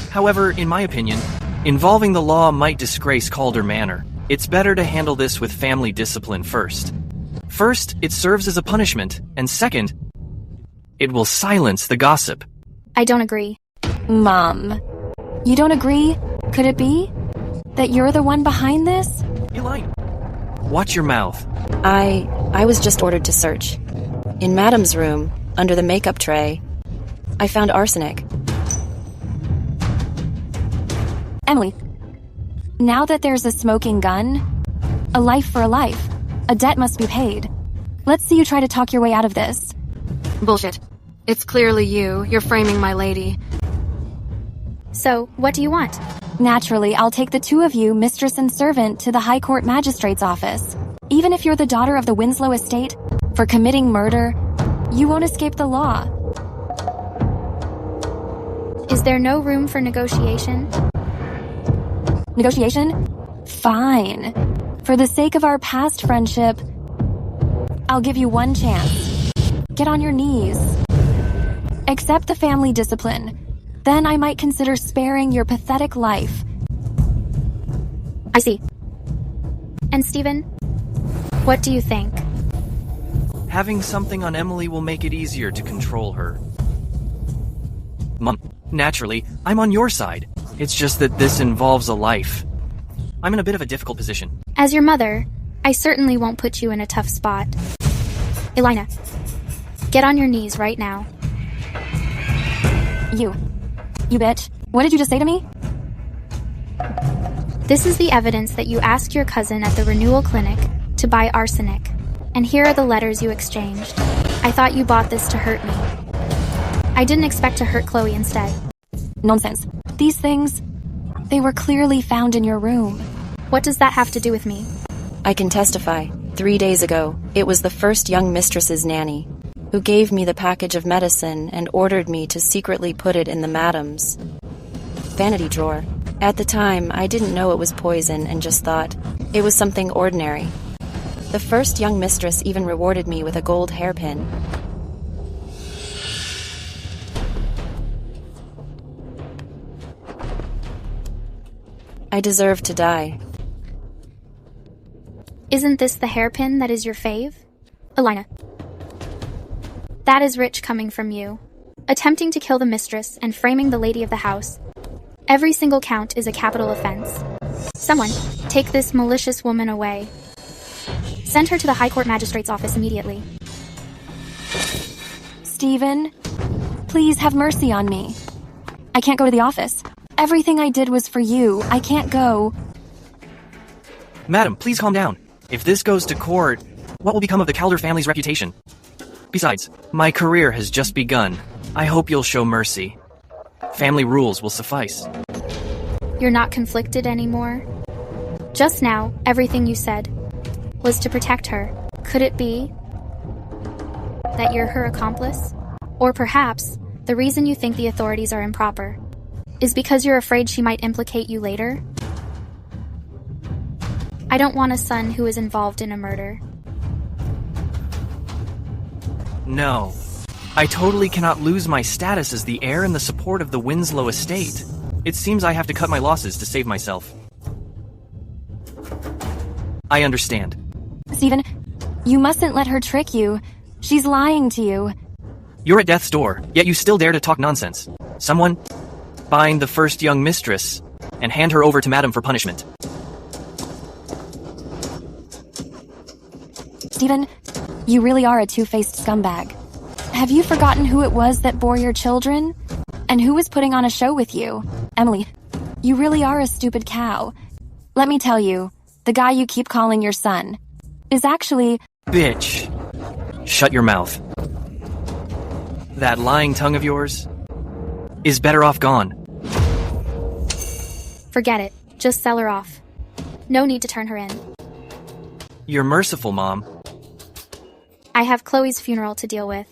However, in my opinion, involving the law might disgrace Calder Manor. It's better to handle this with family discipline first. First, it serves as a punishment, and second, it will silence the gossip. I don't agree. Mom, you don't agree? Could it be that you're the one behind this? Elaine, watch your mouth. I was just ordered to search. In Madam's room, under the makeup tray, I found arsenic. Emily, now that there's a smoking gun, a life for a life, a debt must be paid. Let's see you try to talk your way out of this. Bullshit. It's clearly you. You're framing my lady. So, what do you want? Naturally, I'll take the two of you, mistress and servant, to the High Court Magistrate's office. Even if you're the daughter of the Winslow estate, for committing murder, you won't escape the law. Is there no room for negotiation? Negotiation? Fine. For the sake of our past friendship, I'll give you one chance. Get on your knees. Accept the family discipline. Then I might consider sparing your pathetic life. I see. And Stephen, what do you think? Having something on Emily will make it easier to control her. Mom, naturally, I'm on your side. It's just that this involves a life. I'm in a bit of a difficult position. As your mother, I certainly won't put you in a tough spot. Elena, get on your knees right now. You bitch. What did you just say to me? This is the evidence that you asked your cousin at the renewal clinic to buy arsenic. And here are the letters you exchanged. I thought you bought this to hurt me. I didn't expect to hurt Chloe instead. Nonsense. These things, they were clearly found in your room. What does that have to do with me? I can testify. 3 days ago, it was the first young mistress's nanny who gave me the package of medicine and ordered me to secretly put it in the madam's vanity drawer. At the time, I didn't know it was poison and just thought it was something ordinary. The first young mistress even rewarded me with a gold hairpin. I deserve to die. Isn't this the hairpin that is your fave? Elena. That is rich coming from you. Attempting to kill the mistress and framing the lady of the house. Every single count is a capital offense. Someone, take this malicious woman away. Send her to the High Court Magistrate's office immediately. Stephen, please have mercy on me. I can't go to the office. Everything I did was for you. I can't go. Madam, please calm down. If this goes to court, what will become of the Calder family's reputation? Besides, my career has just begun. I hope you'll show mercy. Family rules will suffice. You're not conflicted anymore? Just now, everything you said was to protect her. Could it be that you're her accomplice? Or perhaps the reason you think the authorities are improper is because you're afraid she might implicate you later? I don't want a son who is involved in a murder. No. I totally cannot lose my status as the heir and the support of the Winslow estate. It seems I have to cut my losses to save myself. I understand. Stephen, you mustn't let her trick you. She's lying to you. You're at death's door, yet you still dare to talk nonsense. Someone, bind the first young mistress and hand her over to Madam for punishment. Stephen, you really are a two-faced scumbag. Have you forgotten who it was that bore your children? And who was putting on a show with you? Emily, you really are a stupid cow. Let me tell you, the guy you keep calling your son is actually... Bitch. Shut your mouth. That lying tongue of yours is better off gone. Forget it. Just sell her off. No need to turn her in. You're merciful, Mom. I have Chloe's funeral to deal with.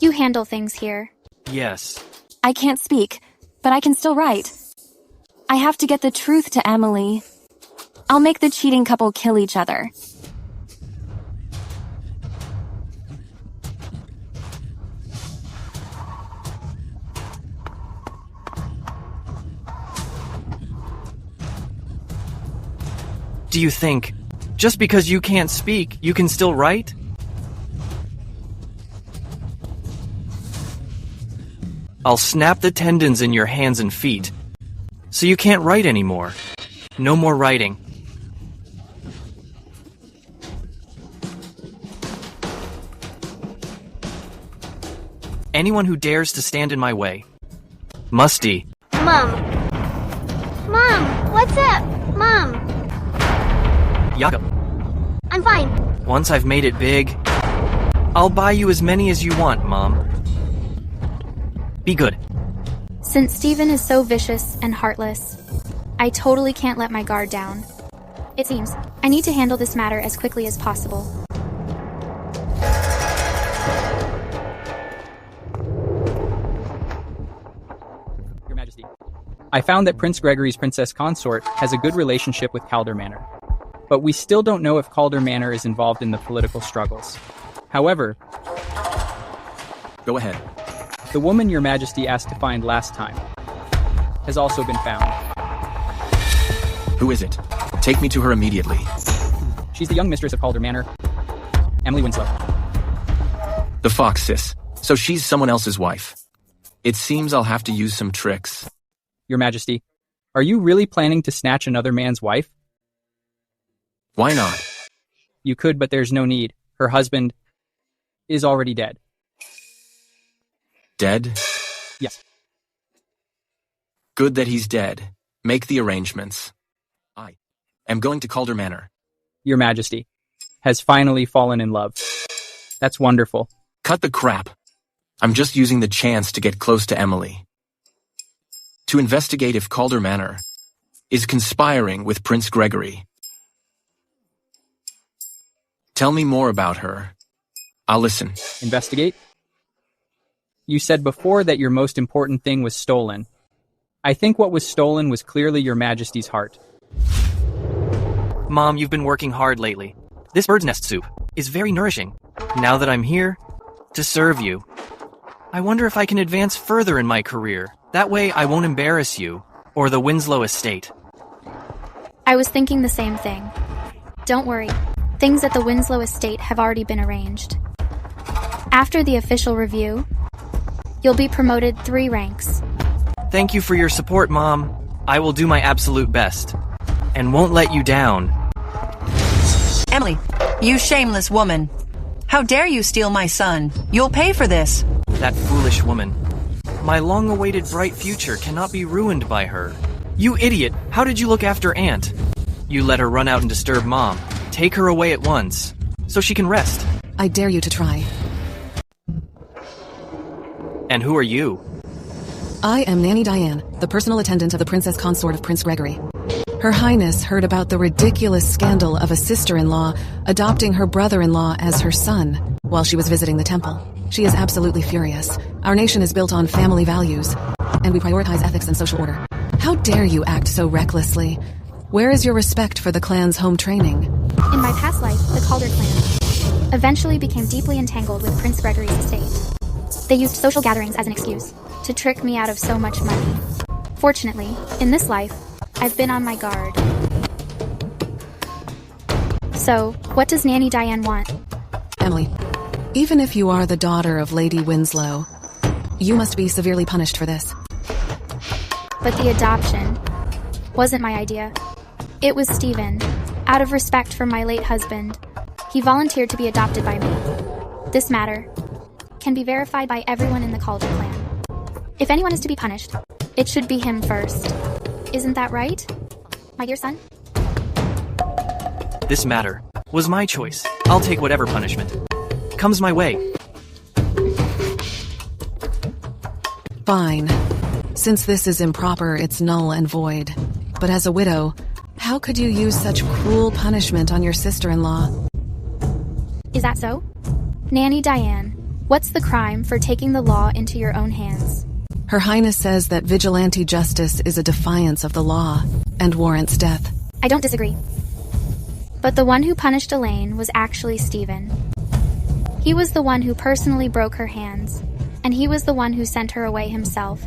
You handle things here. Yes. I can't speak, but I can still write. I have to get the truth to Emily. I'll make the cheating couple kill each other. Do you think, just because you can't speak, you can still write? I'll snap the tendons in your hands and feet, so you can't write anymore. No more writing. Anyone who dares to stand in my way. Musty. Mom. Mom, what's up? Mom. Jakob. I'm fine. Once I've made it big, I'll buy you as many as you want, Mom. Be good. Since Stephen is so vicious and heartless, I totally can't let my guard down. It seems I need to handle this matter as quickly as possible. Your Majesty, I found that Prince Gregory's princess consort has a good relationship with Calder Manor, but we still don't know if Calder Manor is involved in the political struggles. However, Go ahead. the woman Your Majesty asked to find last time has also been found. Who is it? Take me to her immediately. She's the young mistress of Calder Manor, Emily Winslow. The fox, sis. So she's someone else's wife. It seems I'll have to use some tricks. Your Majesty, are you really planning to snatch another man's wife? Why not? You could, but there's no need. Her husband is already dead. Dead? Yes. Good that he's dead. Make the arrangements. I am going to Calder Manor. Your Majesty has finally fallen in love. That's wonderful. Cut the crap. I'm just using the chance to get close to Emily. To investigate if Calder Manor is conspiring with Prince Gregory. Tell me more about her. I'll listen. Investigate? You said before that your most important thing was stolen. I think what was stolen was clearly Your Majesty's heart. Mom, you've been working hard lately. This bird's nest soup is very nourishing. Now that I'm here to serve you, I wonder if I can advance further in my career. That way I won't embarrass you or the Winslow estate. I was thinking the same thing. Don't worry. Things at the Winslow estate have already been arranged. After the official review, you'll be promoted 3 ranks. Thank you for your support, Mom. I will do my absolute best and won't let you down. Emily, you shameless woman. How dare you steal my son? You'll pay for this. That foolish woman. My long-awaited bright future cannot be ruined by her. You idiot! How did you look after Aunt? You let her run out and disturb Mom. Take her away at once, so she can rest. I dare you to try. And who are you? I am Nanny Diane, the personal attendant of the princess consort of Prince Gregory. Her Highness heard about the ridiculous scandal of a sister-in-law adopting her brother-in-law as her son while she was visiting the temple. She is absolutely furious. Our nation is built on family values, and we prioritize ethics and social order. How dare you act so recklessly? Where is your respect for the clan's home training? In my past life, the Calder clan eventually became deeply entangled with Prince Gregory's estate. They used social gatherings as an excuse to trick me out of so much money. Fortunately, in this life, I've been on my guard. So, what does Nanny Diane want? Emily, even if you are the daughter of Lady Winslow, you must be severely punished for this. But the adoption wasn't my idea. It was Stephen. Out of respect for my late husband, he volunteered to be adopted by me. This matter can be verified by everyone in the Calder clan. If anyone is to be punished, it should be him first. Isn't that right, my dear son? This matter was my choice. I'll take whatever punishment comes my way. Fine. Since this is improper, it's null and void. But as a widow, how could you use such cruel punishment on your sister-in-law? Is that so? Nanny Diane, what's the crime for taking the law into your own hands? Her Highness says that vigilante justice is a defiance of the law and warrants death. I don't disagree. But the one who punished Elaine was actually Stephen. He was the one who personally broke her hands, and he was the one who sent her away himself.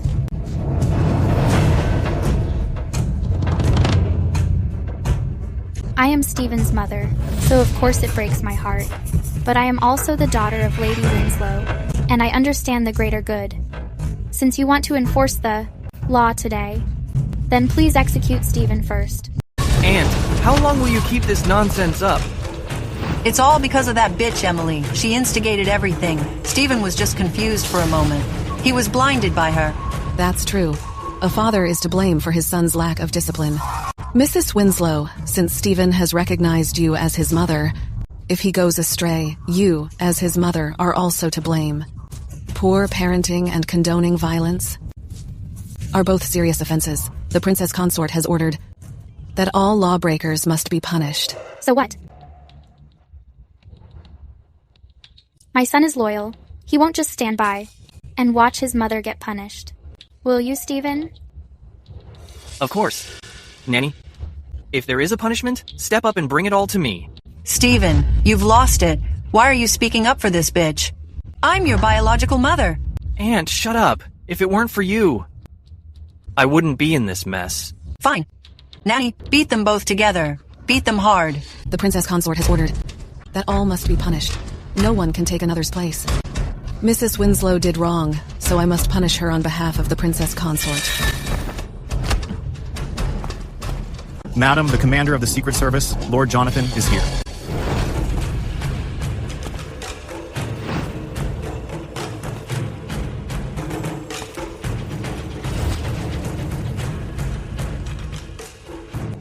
I am Stephen's mother, so of course it breaks my heart. But I am also the daughter of Lady Winslow, and I understand the greater good. Since you want to enforce the law today, then please execute Stephen first. Aunt, how long will you keep this nonsense up? It's all because of that bitch, Emily. She instigated everything. Stephen was just confused for a moment. He was blinded by her. That's true. A father is to blame for his son's lack of discipline. Mrs. Winslow, since Stephen has recognized you as his mother, if he goes astray, you, as his mother, are also to blame. Poor parenting and condoning violence are both serious offenses. The princess consort has ordered that all lawbreakers must be punished. So what? My son is loyal. He won't just stand by and watch his mother get punished. Will you, Stephen? Of course. Nanny, if there is a punishment, step up and bring it all to me. Stephen, you've lost it. Why are you speaking up for this bitch? I'm your biological mother. Aunt, shut up. If it weren't for you, I wouldn't be in this mess. Fine. Nanny, beat them both together. Beat them hard. The princess consort has ordered that all must be punished. No one can take another's place. Mrs. Winslow did wrong, so I must punish her on behalf of the princess consort. Madam, the commander of the Secret Service, Lord Jonathan, is here.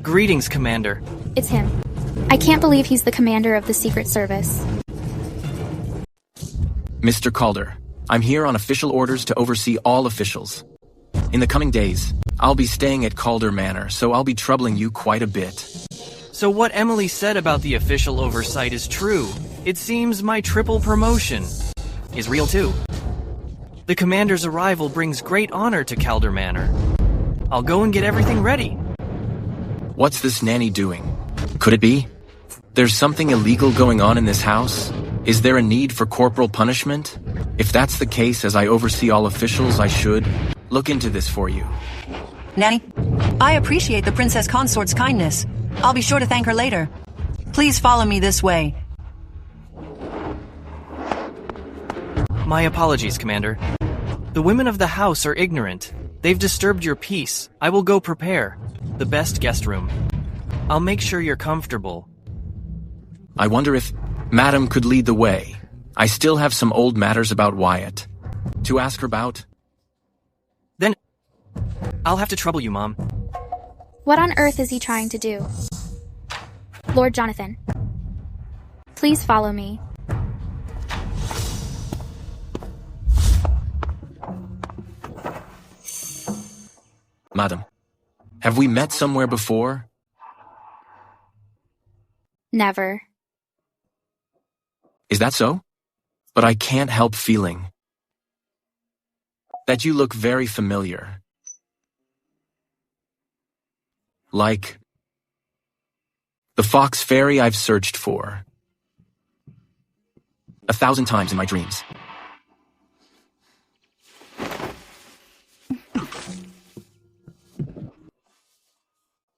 Greetings, Commander. It's him. I can't believe he's the commander of the Secret Service. Mr. Calder, I'm here on official orders to oversee all officials. In the coming days, I'll be staying at Calder Manor, so I'll be troubling you quite a bit. So what Emily said about the official oversight is true. It seems my triple promotion is real too. The commander's arrival brings great honor to Calder Manor. I'll go and get everything ready. What's this nanny doing? Could it be? There's something illegal going on in this house? Is there a need for corporal punishment? If that's the case, as I oversee all officials, I should look into this for you. Nanny, I appreciate the princess consort's kindness. I'll be sure to thank her later. Please follow me this way. My apologies, Commander. The women of the house are ignorant. They've disturbed your peace. I will go prepare the best guest room. I'll make sure you're comfortable. I wonder if Madam could lead the way. I still have some old matters about Wyatt to ask her about. Then I'll have to trouble you, Mom. What on earth is he trying to do? Lord Jonathan, please follow me. Madam, have we met somewhere before? Never. Is that so? But I can't help feeling that you look very familiar. Like the fox fairy I've searched for 1,000 times in my dreams.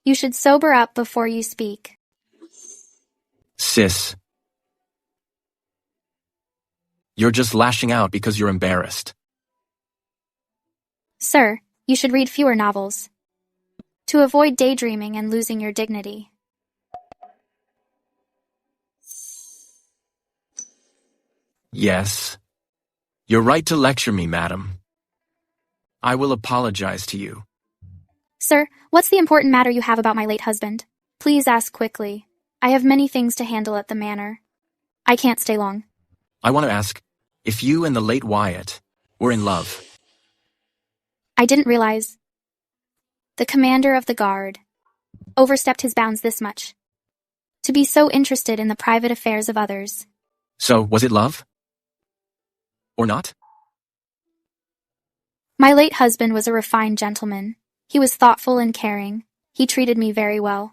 You should sober up before you speak. Sis. You're just lashing out because you're embarrassed. Sir, you should read fewer novels. To avoid daydreaming and losing your dignity. Yes. You're right to lecture me, madam. I will apologize to you. Sir, what's the important matter you have about my late husband? Please ask quickly. I have many things to handle at the manor. I can't stay long. I want to ask if you and the late Wyatt were in love. I didn't realize. The commander of the guard overstepped his bounds this much. To be so interested in the private affairs of others. So, was it love? Or not? My late husband was a refined gentleman. He was thoughtful and caring. He treated me very well.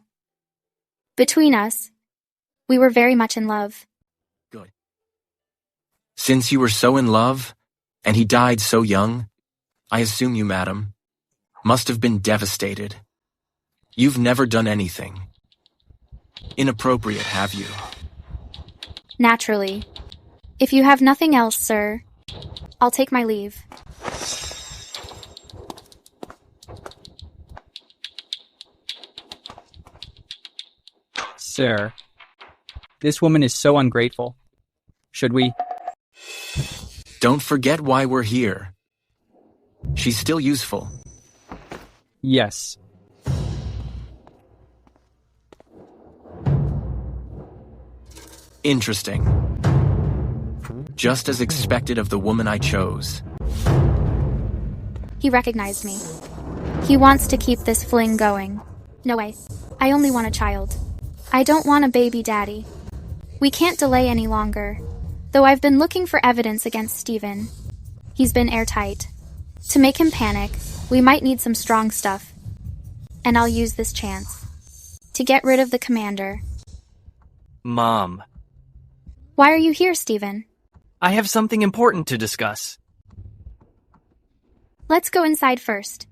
Between us, we were very much in love. Good. Since you were so in love, and he died so young, I assume you, madam, must have been devastated. You've never done anything inappropriate, have you? Naturally. If you have nothing else, sir, I'll take my leave. Sir, this woman is so ungrateful. Should we? Don't forget why we're here. She's still useful. Yes. Interesting. Just as expected of the woman I chose. He recognized me. He wants to keep this fling going. No way. I only want a child. I don't want a baby daddy. We can't delay any longer. Though I've been looking for evidence against Stephen. He's been airtight. To make him panic, we might need some strong stuff. And I'll use this chance to get rid of the commander. Mom. Why are you here, Stephen? I have something important to discuss. Let's go inside first.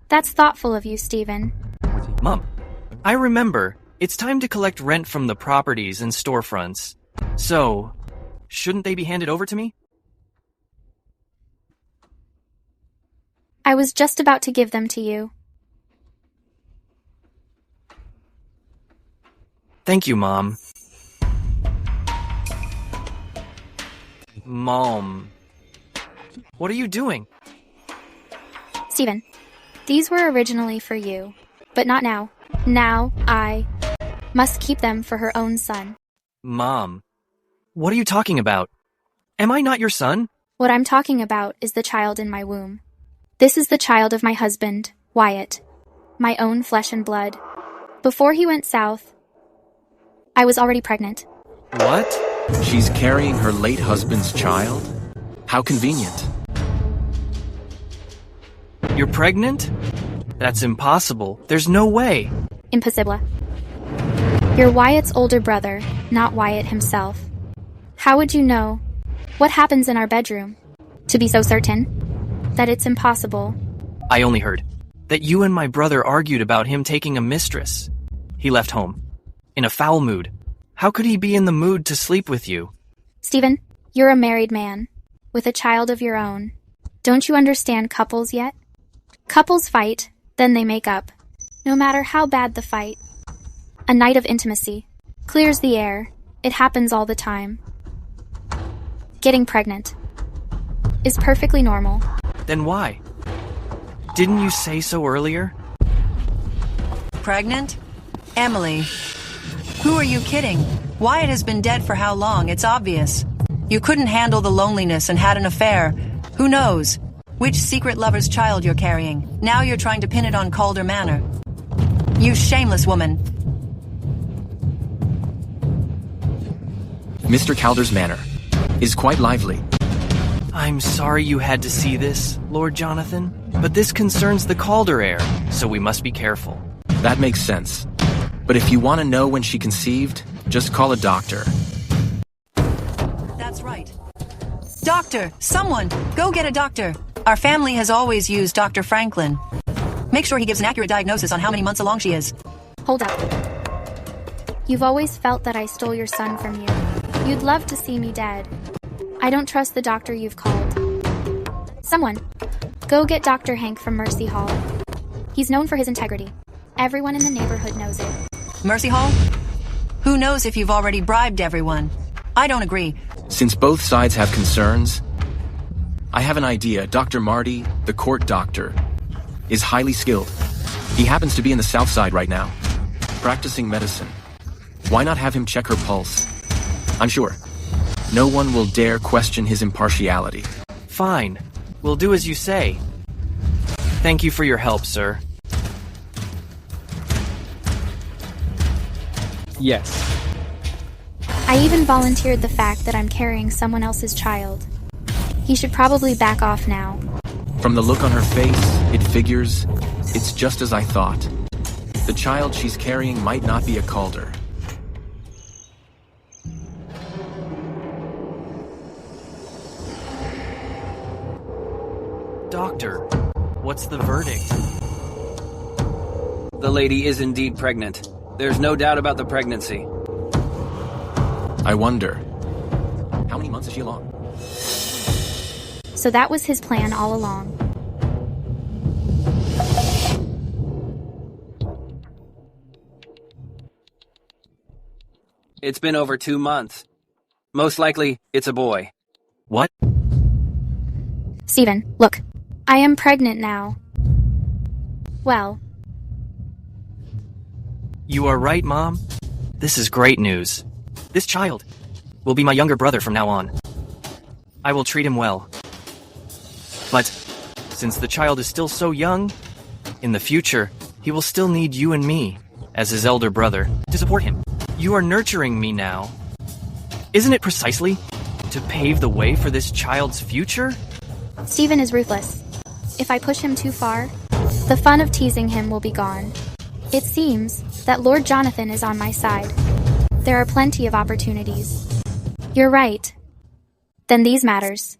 That's thoughtful of you, Stephen. Mom, I remember. It's time to collect rent from the properties and storefronts. So, shouldn't they be handed over to me? I was just about to give them to you. Thank you, Mom. Mom. What are you doing? Stephen, these were originally for you, but not now. Now, I must keep them for her own son. Mom, what are you talking about? Am I not your son? What I'm talking about is the child in my womb. This is the child of my husband, Wyatt, my own flesh and blood. Before he went south, I was already pregnant. What? She's carrying her late husband's child? How convenient. You're pregnant? That's impossible. There's no way. Impossible. You're Wyatt's older brother, not Wyatt himself. How would you know what happens in our bedroom? To be so certain that it's impossible. I only heard that you and my brother argued about him taking a mistress. He left home in a foul mood. How could he be in the mood to sleep with you? Stephen, you're a married man with a child of your own. Don't you understand couples yet? Couples fight, then they make up. No matter how bad the fight. A night of intimacy clears the air. It happens all the time. Getting pregnant is perfectly normal. Then why? Didn't you say so earlier? Pregnant? Emily. Who are you kidding? Wyatt has been dead for how long? It's obvious. You couldn't handle the loneliness and had an affair. Who knows? Which secret lover's child you're carrying. Now you're trying to pin it on Calder Manor. You shameless woman. Mr. Calder's manor is quite lively. I'm sorry you had to see this, Lord Jonathan, but this concerns the Calder heir, so we must be careful. That makes sense. But if you want to know when she conceived, just call a doctor. That's right. Doctor, someone, go get a doctor. Our family has always used Dr. Franklin. Make sure he gives an accurate diagnosis on how many months along she is. Hold up. You've always felt that I stole your son from you. You'd love to see me dead. I don't trust the doctor you've called. Someone, go get Dr. Hank from Mercy Hall. He's known for his integrity. Everyone in the neighborhood knows it. Mercy Hall? Who knows if you've already bribed everyone? I don't agree. Since both sides have concerns, I have an idea. Dr. Marty, the court doctor, is highly skilled. He happens to be in the South Side right now, practicing medicine. Why not have him check her pulse? I'm sure no one will dare question his impartiality. Fine. We'll do as you say. Thank you for your help, sir. Yes. I even volunteered the fact that I'm carrying someone else's child. He should probably back off now. From the look on her face, it figures it's just as I thought. The child she's carrying might not be a Calder. Doctor, what's the verdict? The lady is indeed pregnant. There's no doubt about the pregnancy. I wonder, how many months is she along? So that was his plan all along. It's been over 2 months. Most likely, it's a boy. What? Stephen, look. I am pregnant now. Well. You are right, Mom. This is great news. This child will be my younger brother from now on. I will treat him well. But since the child is still so young, in the future, he will still need you and me, as his elder brother, to support him. You are nurturing me now. Isn't it precisely to pave the way for this child's future? Stephen is ruthless. If I push him too far, the fun of teasing him will be gone. It seems that Lord Jonathan is on my side. There are plenty of opportunities. You're right. Then these matters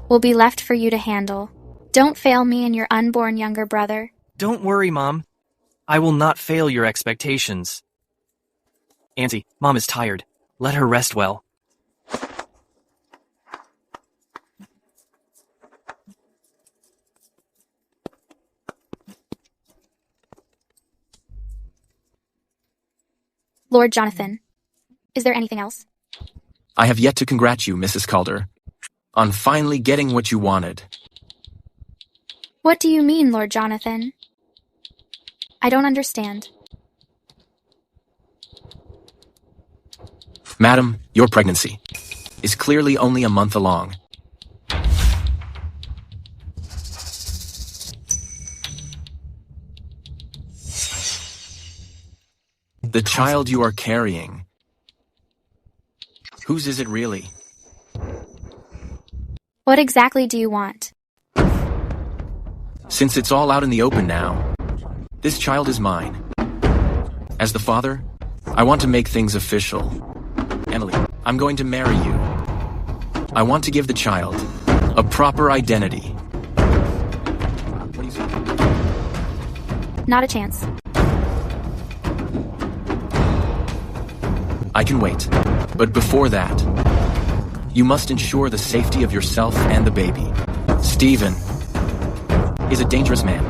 will be left for you to handle. Don't fail me and your unborn younger brother. Don't worry, Mom. I will not fail your expectations. Auntie, Mom is tired. Let her rest well. Lord Jonathan, is there anything else? I have yet to congratulate you, Mrs. Calder, on finally getting what you wanted. What do you mean, Lord Jonathan? I don't understand. Madam, your pregnancy is clearly only a month along. The child you are carrying, whose is it really? What exactly do you want? Since it's all out in the open now, this child is mine. As the father, I want to make things official. Emily, I'm going to marry you. I want to give the child a proper identity. What do you say? Not a chance. I can wait. But before that, you must ensure the safety of yourself and the baby. Stephen is a dangerous man.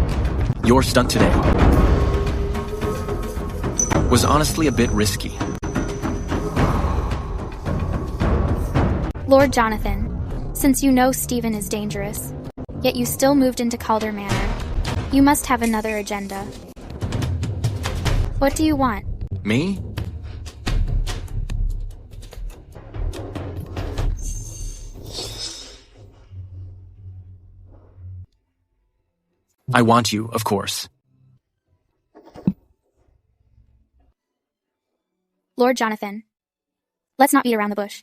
Your stunt today was honestly a bit risky. Lord Jonathan, since you know Stephen is dangerous, yet you still moved into Calder Manor, you must have another agenda. What do you want? Me? I want you, of course. Lord Jonathan, let's not beat around the bush.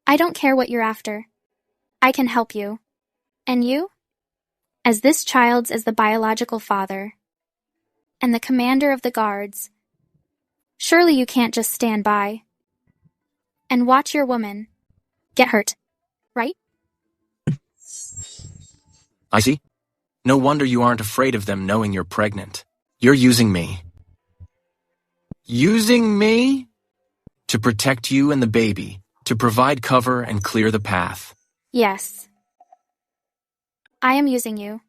I don't care what you're after. I can help you. And you? As this child's as the biological father, and the commander of the guards, surely you can't just stand by and watch your woman get hurt, right? I see. No wonder you aren't afraid of them knowing you're pregnant. You're using me. Using me? To protect you and the baby, to provide cover and clear the path. Yes. I am using you.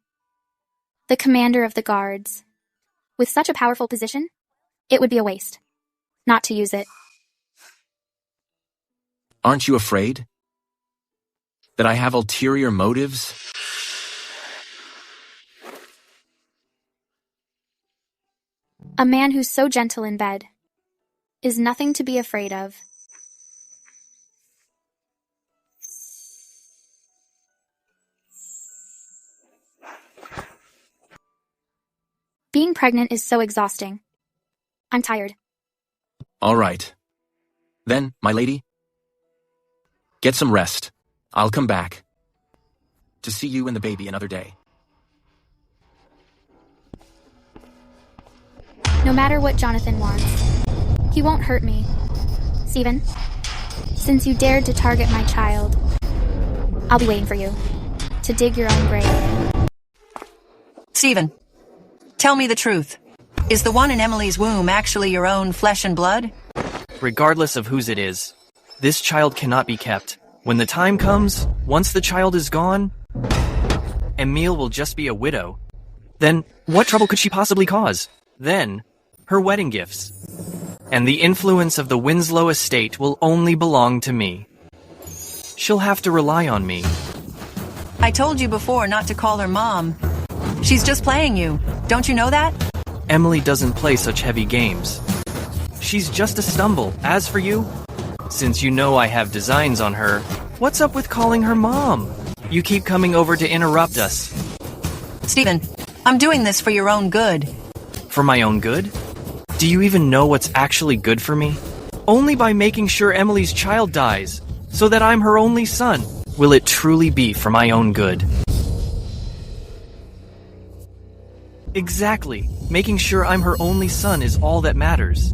The commander of the guards. With such a powerful position, it would be a waste not to use it. Aren't you afraid? That I have ulterior motives? A man who's so gentle in bed is nothing to be afraid of. Being pregnant is so exhausting. I'm tired. All right. Then, my lady, get some rest. I'll come back to see you and the baby another day. No matter what Jonathan wants, he won't hurt me. Stephen, since you dared to target my child, I'll be waiting for you to dig your own grave. Stephen, tell me the truth. Is the one in Emily's womb actually your own flesh and blood? Regardless of whose it is, this child cannot be kept. When the time comes, once the child is gone, Emile will just be a widow. Then, what trouble could she possibly cause? Then, her wedding gifts. And the influence of the Winslow estate will only belong to me. She'll have to rely on me. I told you before not to call her Mom. She's just playing you. Don't you know that? Emily doesn't play such heavy games. She's just a stumble. As for you, since you know I have designs on her, what's up with calling her Mom? You keep coming over to interrupt us. Stephen, I'm doing this for your own good. For my own good? Do you even know what's actually good for me? Only by making sure Emily's child dies, so that I'm her only son, will it truly be for my own good. Exactly. Making sure I'm her only son is all that matters.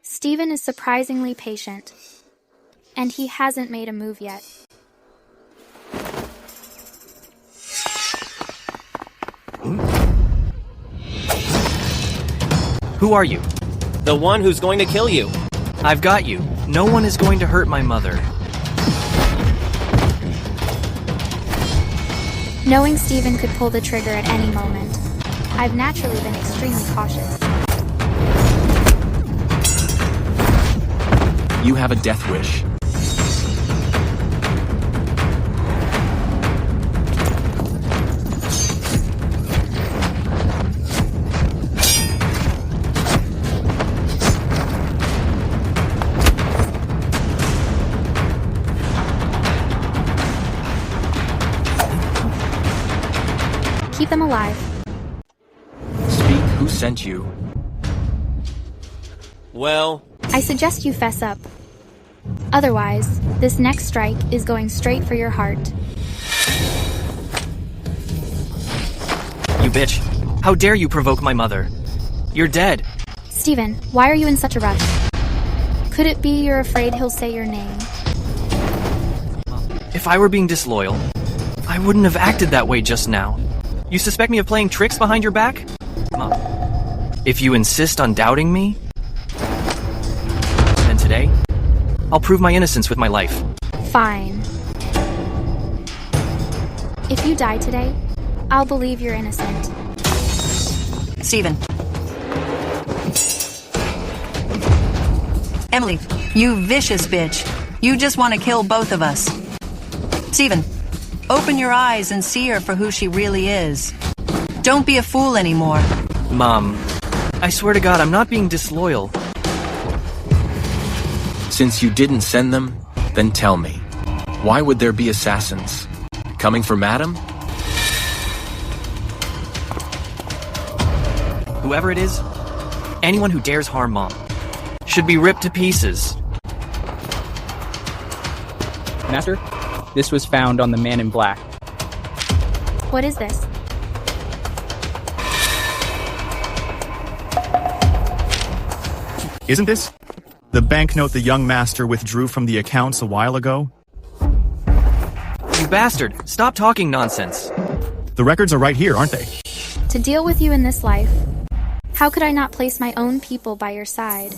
Stephen is surprisingly patient, and he hasn't made a move yet. Who are you? The one who's going to kill you. I've got you. No one is going to hurt my mother. Knowing Stephen could pull the trigger at any moment, I've naturally been extremely cautious. You have a death wish. Keep them alive. Speak who sent you. Well, I suggest you fess up. Otherwise, this next strike is going straight for your heart. You bitch. How dare you provoke my mother? You're dead. Stephen, why are you in such a rush? Could it be you're afraid he'll say your name? If I were being disloyal, I wouldn't have acted that way just now. You suspect me of playing tricks behind your back? Mom, if you insist on doubting me, then today, I'll prove my innocence with my life. Fine. If you die today, I'll believe you're innocent. Stephen. Emily, you vicious bitch. You just want to kill both of us. Stephen, open your eyes and see her for who she really is. Don't be a fool anymore. Mom, I swear to God, I'm not being disloyal. Since you didn't send them, then tell me. Why would there be assassins? Coming for Madam? Whoever it is, anyone who dares harm Mom, should be ripped to pieces. Master, this was found on the man in black. What is this? Isn't this The banknote the young master withdrew from the accounts a while ago? You bastard! Stop talking nonsense! The records are right here, aren't they? To deal with you in this life, how could I not place my own people by your side?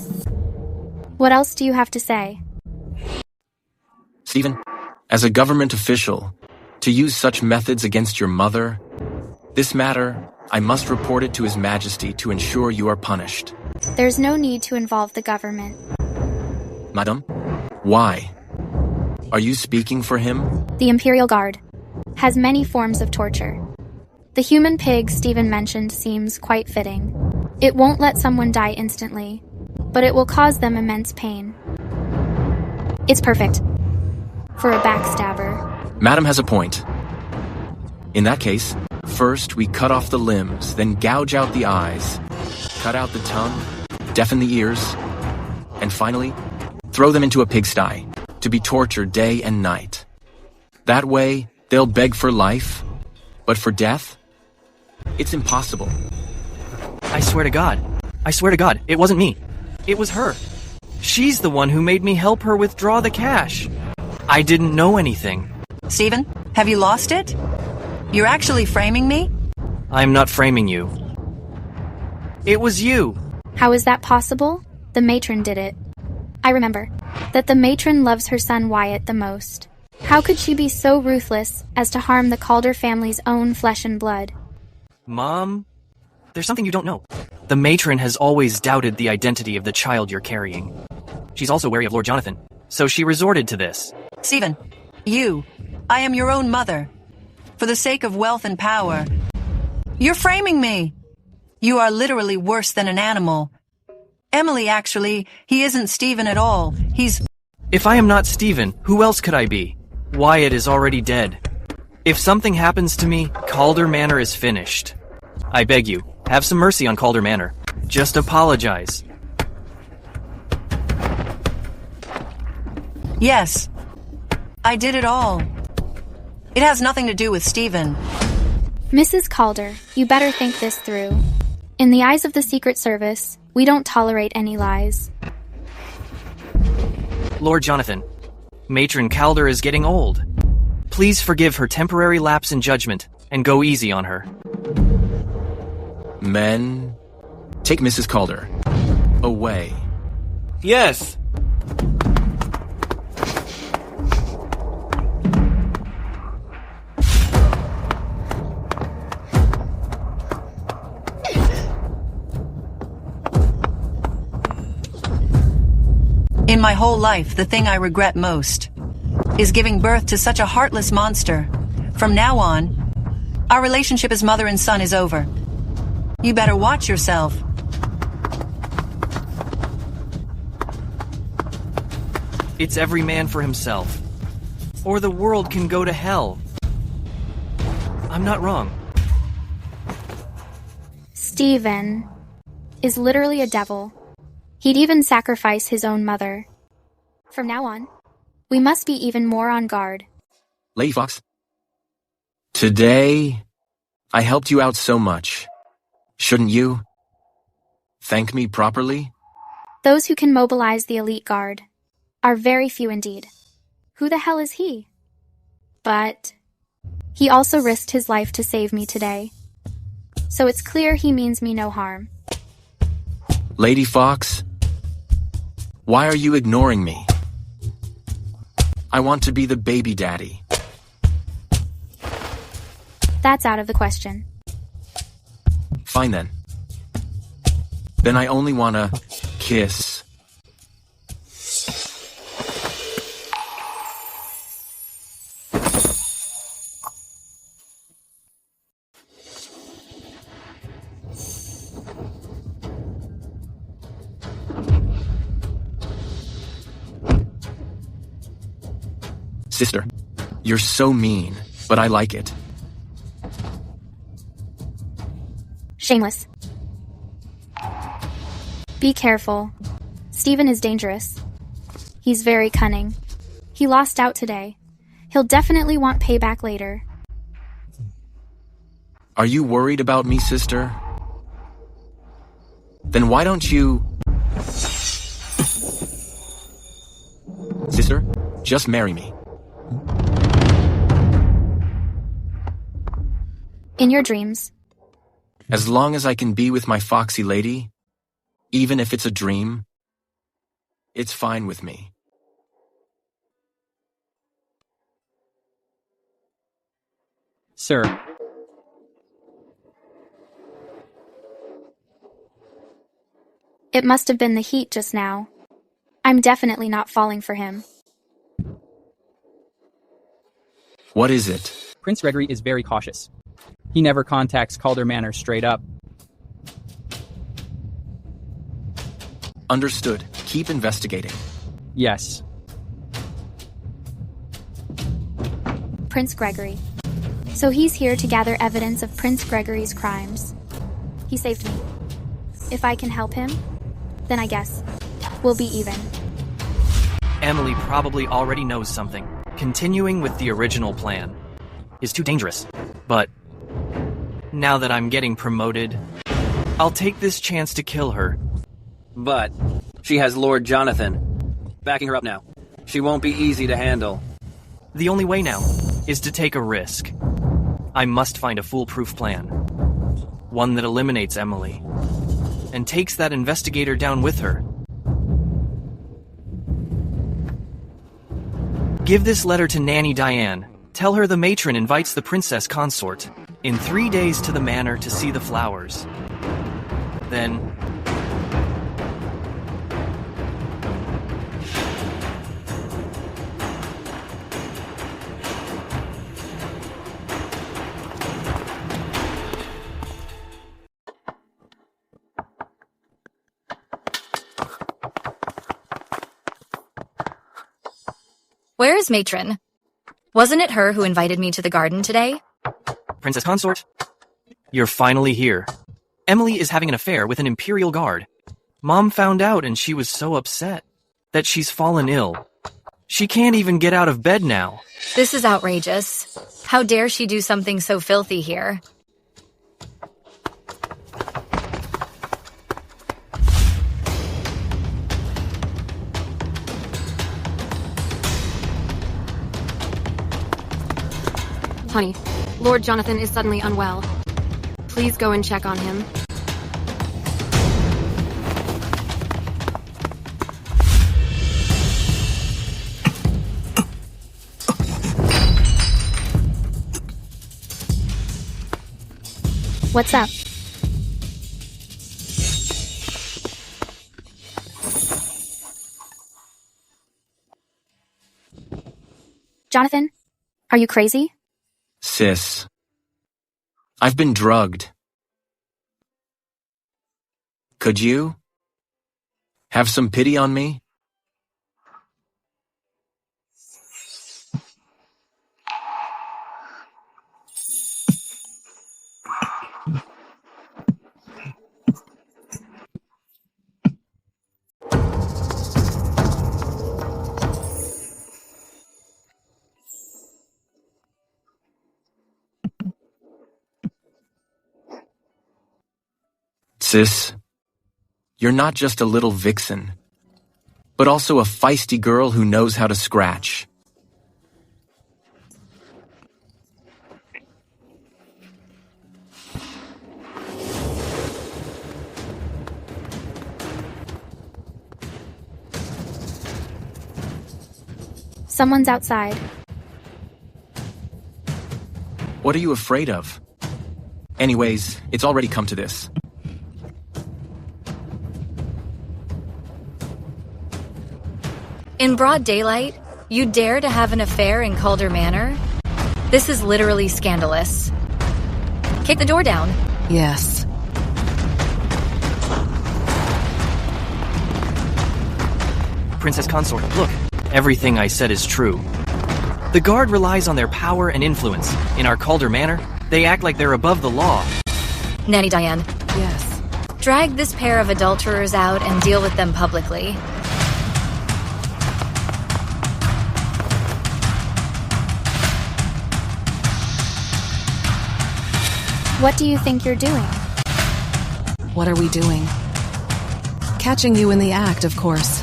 What else do you have to say? Stephen, as a government official, to use such methods against your mother, this matter, I must report it to His Majesty to ensure you are punished. There's no need to involve the government. Madam, why? Are you speaking for him? The Imperial Guard has many forms of torture. The human pig Stephen mentioned seems quite fitting. It won't let someone die instantly, but it will cause them immense pain. It's perfect for a backstabber. Madam has a point. In that case, first we cut off the limbs, then gouge out the eyes, cut out the tongue, deafen the ears, and finally, throw them into a pigsty to be tortured day and night. That way, they'll beg for life, but for death, it's impossible. I swear to God, it wasn't me. It was her. She's the one who made me help her withdraw the cash. I didn't know anything. Stephen, have you lost it? You're actually framing me? I'm not framing you. It was you. How is that possible? The matron did it. I remember that the matron loves her son Wyatt the most. How could she be so ruthless as to harm the Calder family's own flesh and blood? Mom, there's something you don't know. The matron has always doubted the identity of the child you're carrying. She's also wary of Lord Jonathan, so she resorted to this. Stephen, I am your own mother. For the sake of wealth and power, you're framing me. You are literally worse than an animal. Emily, actually, he isn't Stephen at all. He's... If I am not Stephen, who else could I be? Wyatt is already dead. If something happens to me, Calder Manor is finished. I beg you, have some mercy on Calder Manor. Just apologize. Yes, I did it all. It has nothing to do with Stephen. Mrs. Calder, you better think this through. In the eyes of the Secret Service, we don't tolerate any lies. Lord Jonathan, Matron Calder is getting old. Please forgive her temporary lapse in judgment and go easy on her. Men, take Mrs. Calder away. Yes. In my whole life, the thing I regret most is giving birth to such a heartless monster. From now on, our relationship as mother and son is over. You better watch yourself. It's every man for himself. Or the world can go to hell. I'm not wrong. Stephen is literally a devil. He'd even sacrifice his own mother. From now on, we must be even more on guard. Lady Fox, today, I helped you out so much. Shouldn't you thank me properly? Those who can mobilize the elite guard are very few indeed. Who the hell is he? But he also risked his life to save me today. So it's clear he means me no harm. Lady Fox, why are you ignoring me? I want to be the baby daddy. That's out of the question. Fine then. Then I only want to kiss. Sister, you're so mean, but I like it. Shameless. Be careful. Stephen is dangerous. He's very cunning. He lost out today. He'll definitely want payback later. Are you worried about me, sister? Then why don't you... Sister, just marry me. In your dreams. As long as I can be with my foxy lady, even if it's a dream, it's fine with me. Sir, It must have been the heat just now. I'm definitely not falling for him. What is it? Prince Gregory is very cautious. He never contacts Calder Manor straight up. Understood. Keep investigating. Yes. Prince Gregory. So he's here to gather evidence of Prince Gregory's crimes. He saved me. If I can help him, then I guess we'll be even. Emily probably already knows something. Continuing with the original plan is too dangerous. But now that I'm getting promoted, I'll take this chance to kill her. But she has Lord Jonathan backing her up now. She won't be easy to handle. The only way now is to take a risk. I must find a foolproof plan. One that eliminates Emily and takes that investigator down with her. Give this letter to Nanny Diane. Tell her the matron invites the princess consort in 3 days to the manor to see the flowers. Then Where is Matron? Wasn't it her who invited me to the garden today? Princess Consort, you're finally here. Emily is having an affair with an imperial guard. Mom found out and she was so upset that she's fallen ill. She can't even get out of bed now. This is outrageous. How dare she do something so filthy here? Honey, Lord Jonathan is suddenly unwell. Please go and check on him. What's up? Jonathan, are you crazy? Sis, I've been drugged. Could you have some pity on me? Sis, you're not just a little vixen, but also a feisty girl who knows how to scratch. Someone's outside. What are you afraid of? Anyways, it's already come to this. In broad daylight, you dare to have an affair in Calder Manor? This is literally scandalous. Kick the door down. Yes. Princess Consort, look. Everything I said is true. The guard relies on their power and influence. In our Calder Manor, they act like they're above the law. Nanny Diane, Yes. drag this pair of adulterers out and deal with them publicly. What do you think you're doing? What are we doing? Catching you in the act, of course.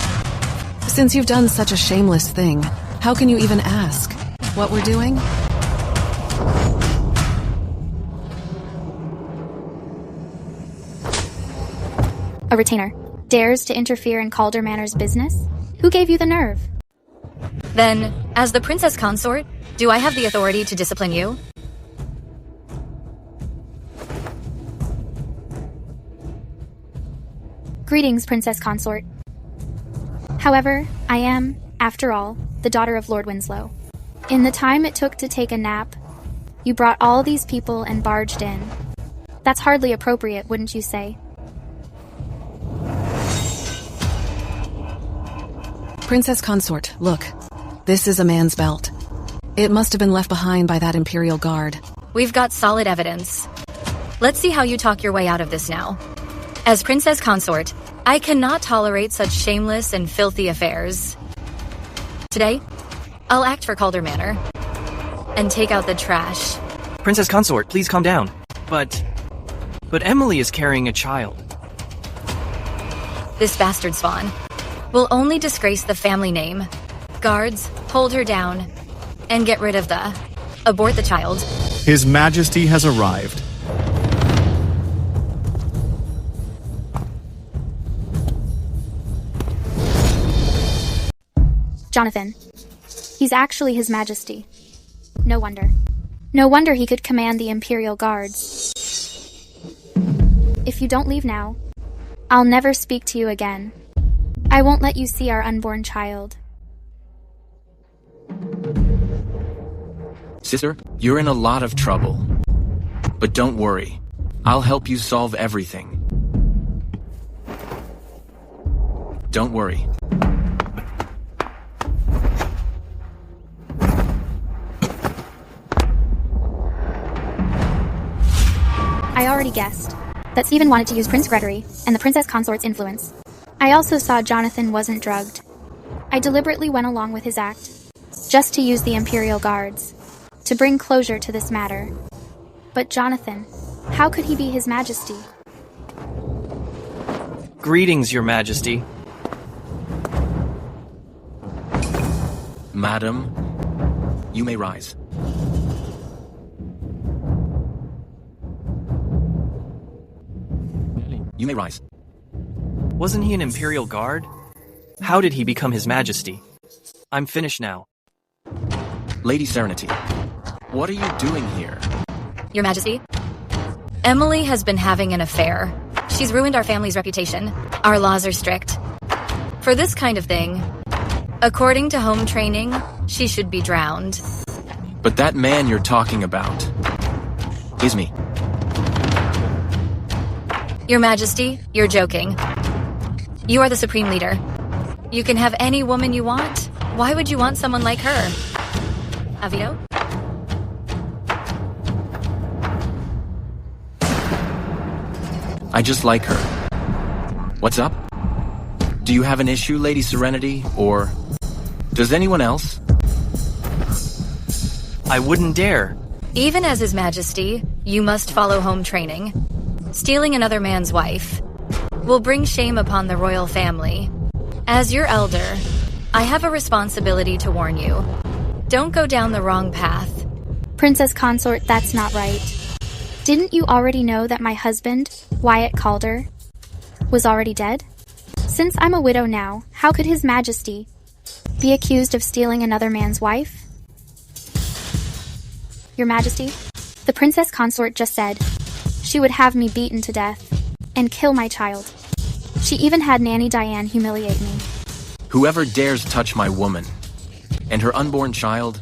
Since you've done such a shameless thing, how can you even ask what we're doing? A retainer dares to interfere in Calder Manor's business? Who gave you the nerve? Then, as the princess consort, do I have the authority to discipline you? Greetings, Princess Consort. However, I am, after all, the daughter of Lord Winslow. In the time it took to take a nap, you brought all these people and barged in. That's hardly appropriate, wouldn't you say? Princess Consort, look. This is a man's belt. It must have been left behind by that Imperial Guard. We've got solid evidence. Let's see how you talk your way out of this now. As Princess Consort, I cannot tolerate such shameless and filthy affairs. Today, I'll act for Calder Manor and take out the trash. Princess Consort, please calm down. But Emily is carrying a child. This bastard spawn will only disgrace the family name. Guards, hold her down and get rid of the... Abort the child. His Majesty has arrived. Jonathan. He's actually His Majesty. No wonder. No wonder he could command the Imperial Guards. If you don't leave now, I'll never speak to you again. I won't let you see our unborn child. Sister, you're in a lot of trouble. But don't worry. I'll help you solve everything. Don't worry. I already guessed that Stephen wanted to use Prince Gregory and the Princess Consort's influence. I also saw Jonathan wasn't drugged. I deliberately went along with his act, just to use the Imperial Guards, to bring closure to this matter. But Jonathan, how could he be His Majesty? Greetings, Your Majesty. Madam, you may rise. You may rise. Wasn't he an Imperial Guard? How did he become His Majesty? I'm finished now. Lady Serenity, what are you doing here? Your Majesty, Emily has been having an affair. She's ruined our family's reputation. Our laws are strict. For this kind of thing, according to home training, she should be drowned. But that man you're talking about is me. Your Majesty, you're joking. You are the Supreme Leader. You can have any woman you want. Why would you want someone like her? Avito? I just like her. What's up? Do you have an issue, Lady Serenity, or does anyone else? I wouldn't dare. Even as His Majesty, you must follow home training. Stealing another man's wife will bring shame upon the royal family. As your elder, I have a responsibility to warn you. Don't go down the wrong path. Princess Consort, that's not right. Didn't you already know that my husband, Wyatt Calder, was already dead? Since I'm a widow now, how could His Majesty be accused of stealing another man's wife? Your Majesty, the Princess Consort just said she would have me beaten to death and kill my child. She even had Nanny Diane humiliate me. Whoever dares touch my woman and her unborn child,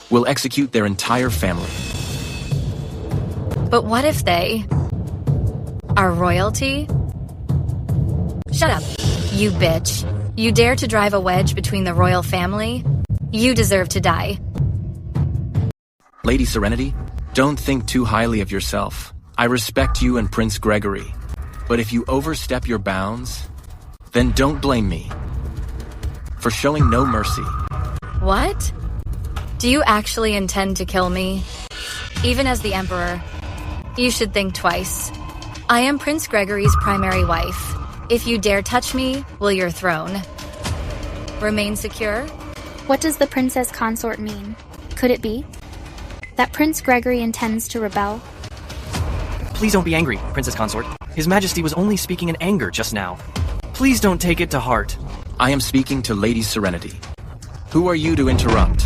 will execute their entire family. But what if they are royalty? Shut up, you bitch. You dare to drive a wedge between the royal family? You deserve to die. Lady Serenity, don't think too highly of yourself. I respect you and Prince Gregory. But if you overstep your bounds, then don't blame me for showing no mercy. What? Do you actually intend to kill me? Even as the Emperor, you should think twice. I am Prince Gregory's primary wife. If you dare touch me, will your throne remain secure? What does the princess consort mean? Could it be that Prince Gregory intends to rebel? Please don't be angry, Princess Consort. His Majesty was only speaking in anger just now. Please don't take it to heart. I am speaking to Lady Serenity. Who are you to interrupt?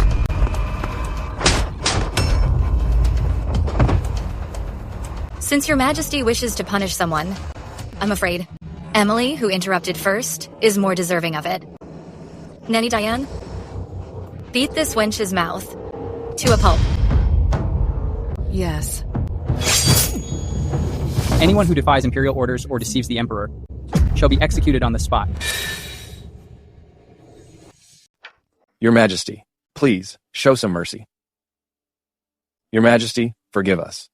Since your Majesty wishes to punish someone, I'm afraid Emily, who interrupted first, is more deserving of it. Nanny Diane, beat this wench's mouth to a pulp. Yes. Anyone who defies imperial orders or deceives the Emperor shall be executed on the spot. Your Majesty, please, show some mercy. Your Majesty, forgive us.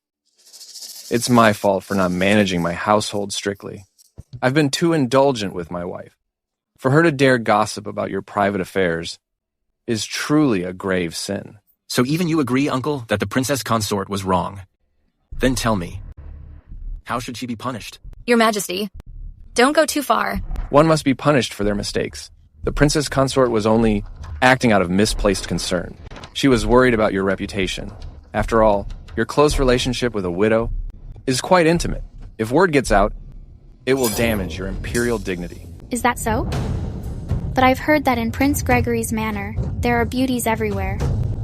It's my fault for not managing my household strictly. I've been too indulgent with my wife. For her to dare gossip about your private affairs is truly a grave sin. So even you agree, Uncle, that the Princess Consort was wrong? Then tell me, how should she be punished? Your Majesty, don't go too far. One must be punished for their mistakes. The Princess Consort was only acting out of misplaced concern. She was worried about your reputation. After all, your close relationship with a widow is quite intimate. If word gets out, it will damage your imperial dignity. Is that so? But I've heard that in Prince Gregory's manor, there are beauties everywhere.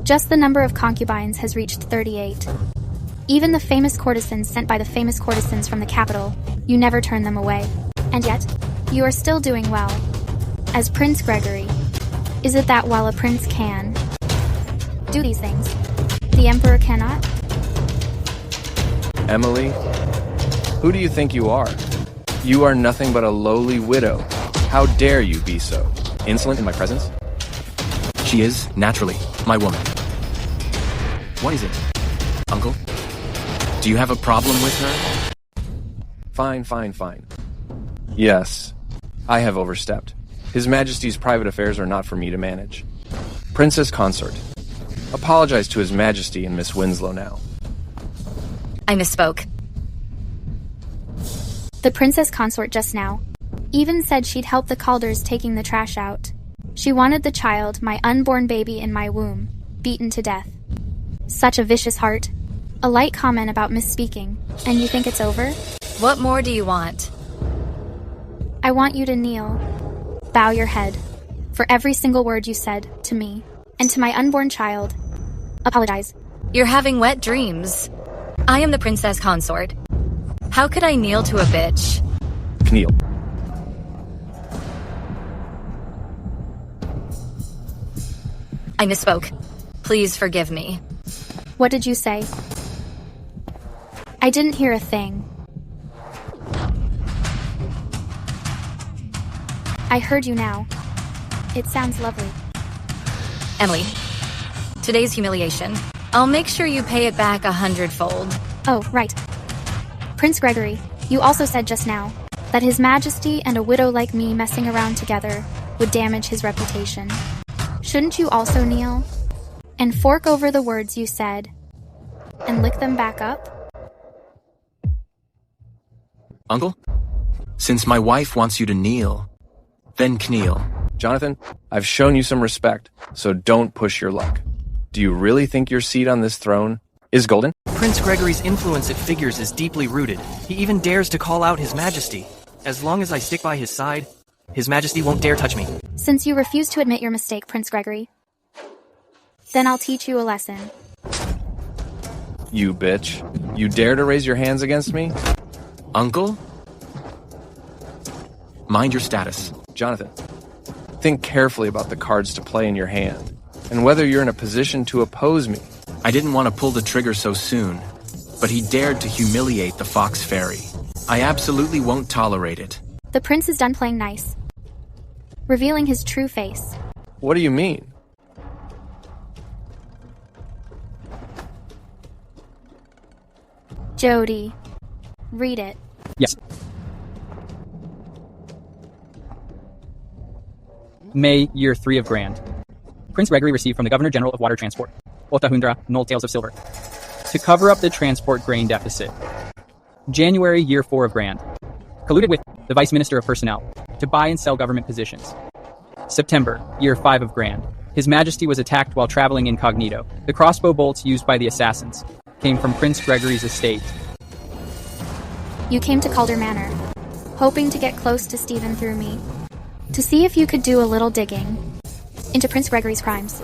Just the number of concubines has reached 38. Even the famous courtesans sent by the famous courtesans from the capital, you never turn them away. And yet, you are still doing well. As Prince Gregory, is it that while a prince can do these things, the emperor cannot? Emily, who do you think you are? You are nothing but a lowly widow. How dare you be so insolent in my presence? She is, naturally, my woman. What is it, Uncle? Do you have a problem with her? Fine. Yes, I have overstepped. His Majesty's private affairs are not for me to manage. Princess Consort, apologize to His Majesty and Miss Winslow now. I misspoke. The Princess Consort just now even said she'd help the Calders taking the trash out. She wanted the child, my unborn baby in my womb, beaten to death. Such a vicious heart. A light comment about misspeaking, and you think it's over? What more do you want? I want you to kneel, bow your head, for every single word you said to me, and to my unborn child. Apologize. You're having wet dreams. I am the Princess Consort. How could I kneel to a bitch? Kneel. I misspoke. Please forgive me. What did you say? I didn't hear a thing. I heard you now. It sounds lovely. Emily, today's humiliation. I'll make sure you pay it back 100-fold. Oh, right. Prince Gregory, you also said just now that His Majesty and a widow like me messing around together would damage his reputation. Shouldn't you also kneel and fork over the words you said and lick them back up? Uncle, since my wife wants you to kneel, then kneel. Jonathan, I've shown you some respect, so don't push your luck. Do you really think your seat on this throne is golden? Prince Gregory's influence at figures is deeply rooted. He even dares to call out His Majesty. As long as I stick by his side, His Majesty won't dare touch me. Since you refuse to admit your mistake, Prince Gregory, then I'll teach you a lesson. You bitch. You dare to raise your hands against me? Uncle? Mind your status. Jonathan, think carefully about the cards to play in your hand, and whether you're in a position to oppose me. I didn't want to pull the trigger so soon, but he dared to humiliate the Fox Fairy. I absolutely won't tolerate it. The prince is done playing nice, revealing his true face. What do you mean? Jody, read it. Yes. May, year 3 of Grand. Prince Gregory received from the Governor General of Water Transport, Otahundra, null taels of silver, to cover up the transport grain deficit. January, year 4 of Grand. Colluded with the Vice Minister of Personnel, to buy and sell government positions. September, year 5 of Grand. His Majesty was attacked while traveling incognito. The crossbow bolts used by the assassins came from Prince Gregory's estate. You came to Calder Manor, hoping to get close to Stephen through me, to see if you could do a little digging into Prince Gregory's crimes.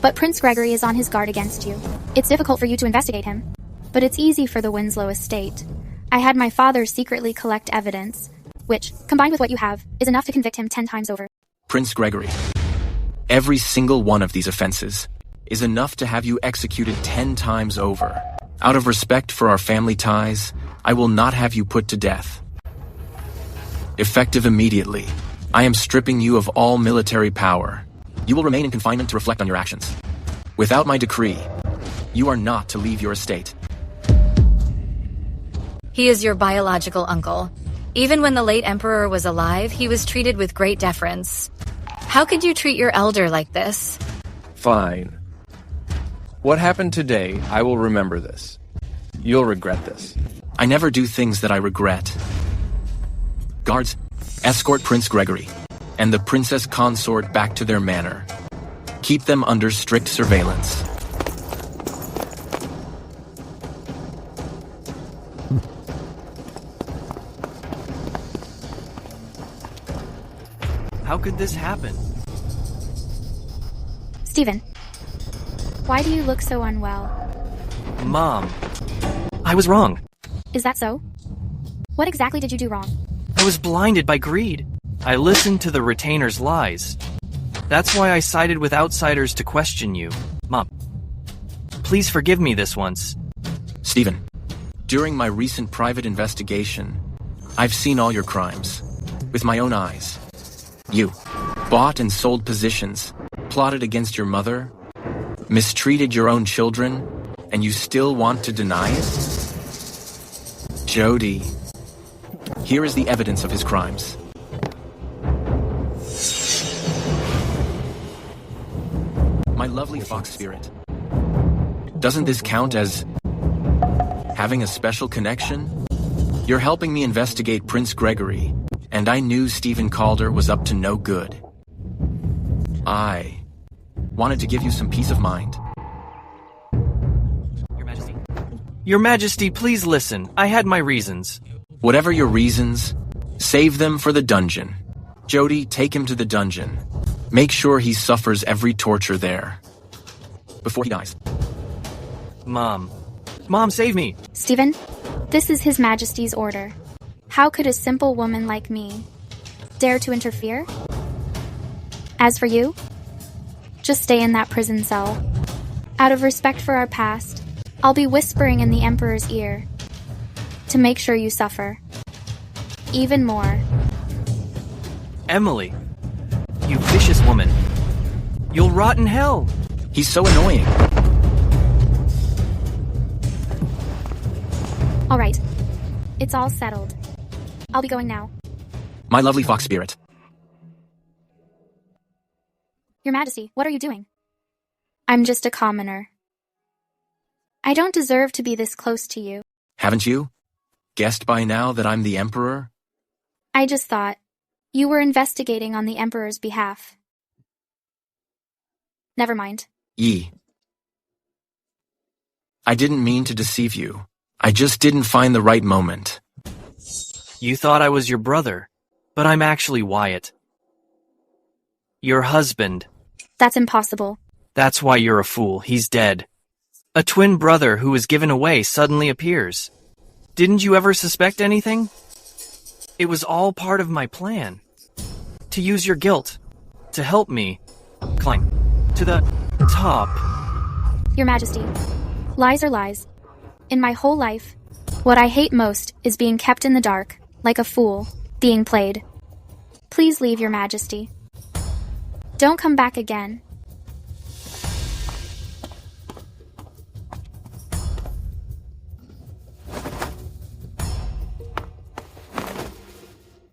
But Prince Gregory is on his guard against you. It's difficult for you to investigate him, but it's easy for the Winslow estate. I had my father secretly collect evidence, which, combined with what you have, is enough to convict him 10 times over. Prince Gregory, every single one of these offenses is enough to have you executed 10 times over. Out of respect for our family ties, I will not have you put to death. Effective immediately, I am stripping you of all military power. You will remain in confinement to reflect on your actions. Without my decree, you are not to leave your estate. He is your biological uncle. Even when the late emperor was alive, he was treated with great deference. How could you treat your elder like this? Fine. What happened today, I will remember this. You'll regret this. I never do things that I regret. Guards, escort Prince Gregory and the princess consort back to their manor. Keep them under strict surveillance. How could this happen? Stephen, why do you look so unwell? Mom, I was wrong. Is that so? What exactly did you do wrong? I was blinded by greed. I listened to the retainer's lies. That's why I sided with outsiders to question you. Mom, please forgive me this once. Stephen, during my recent private investigation, I've seen all your crimes. With my own eyes. You bought and sold positions, plotted against your mother, mistreated your own children, and you still want to deny it? Jody, here is the evidence of his crimes. My lovely fox spirit. Doesn't this count as having a special connection? You're helping me investigate Prince Gregory, and I knew Stephen Calder was up to no good. I wanted to give you some peace of mind. Your Majesty. Your Majesty, please listen. I had my reasons. Whatever your reasons, save them for the dungeon. Jody, take him to the dungeon. Make sure he suffers every torture there. Before he dies. Mom, save me! Stephen, this is His Majesty's order. How could a simple woman like me dare to interfere? As for you, just stay in that prison cell. Out of respect for our past, I'll be whispering in the Emperor's ear to make sure you suffer. Even more. Emily, you vicious woman. You'll rot in hell. He's so annoying. All right. It's all settled. I'll be going now. My lovely fox spirit. Your Majesty, what are you doing? I'm just a commoner. I don't deserve to be this close to you. Haven't you guessed by now that I'm the Emperor? I just thought you were investigating on the Emperor's behalf. Never mind. I didn't mean to deceive you. I just didn't find the right moment. You thought I was your brother, but I'm actually Wyatt. Your husband. That's impossible. That's why you're a fool. He's dead. A twin brother who was given away suddenly appears. Didn't you ever suspect anything? It was all part of my plan. To use your guilt. To help me climb to the top. Your Majesty, lies are lies. In my whole life, what I hate most is being kept in the dark, like a fool, being played. Please leave, Your Majesty. Don't come back again.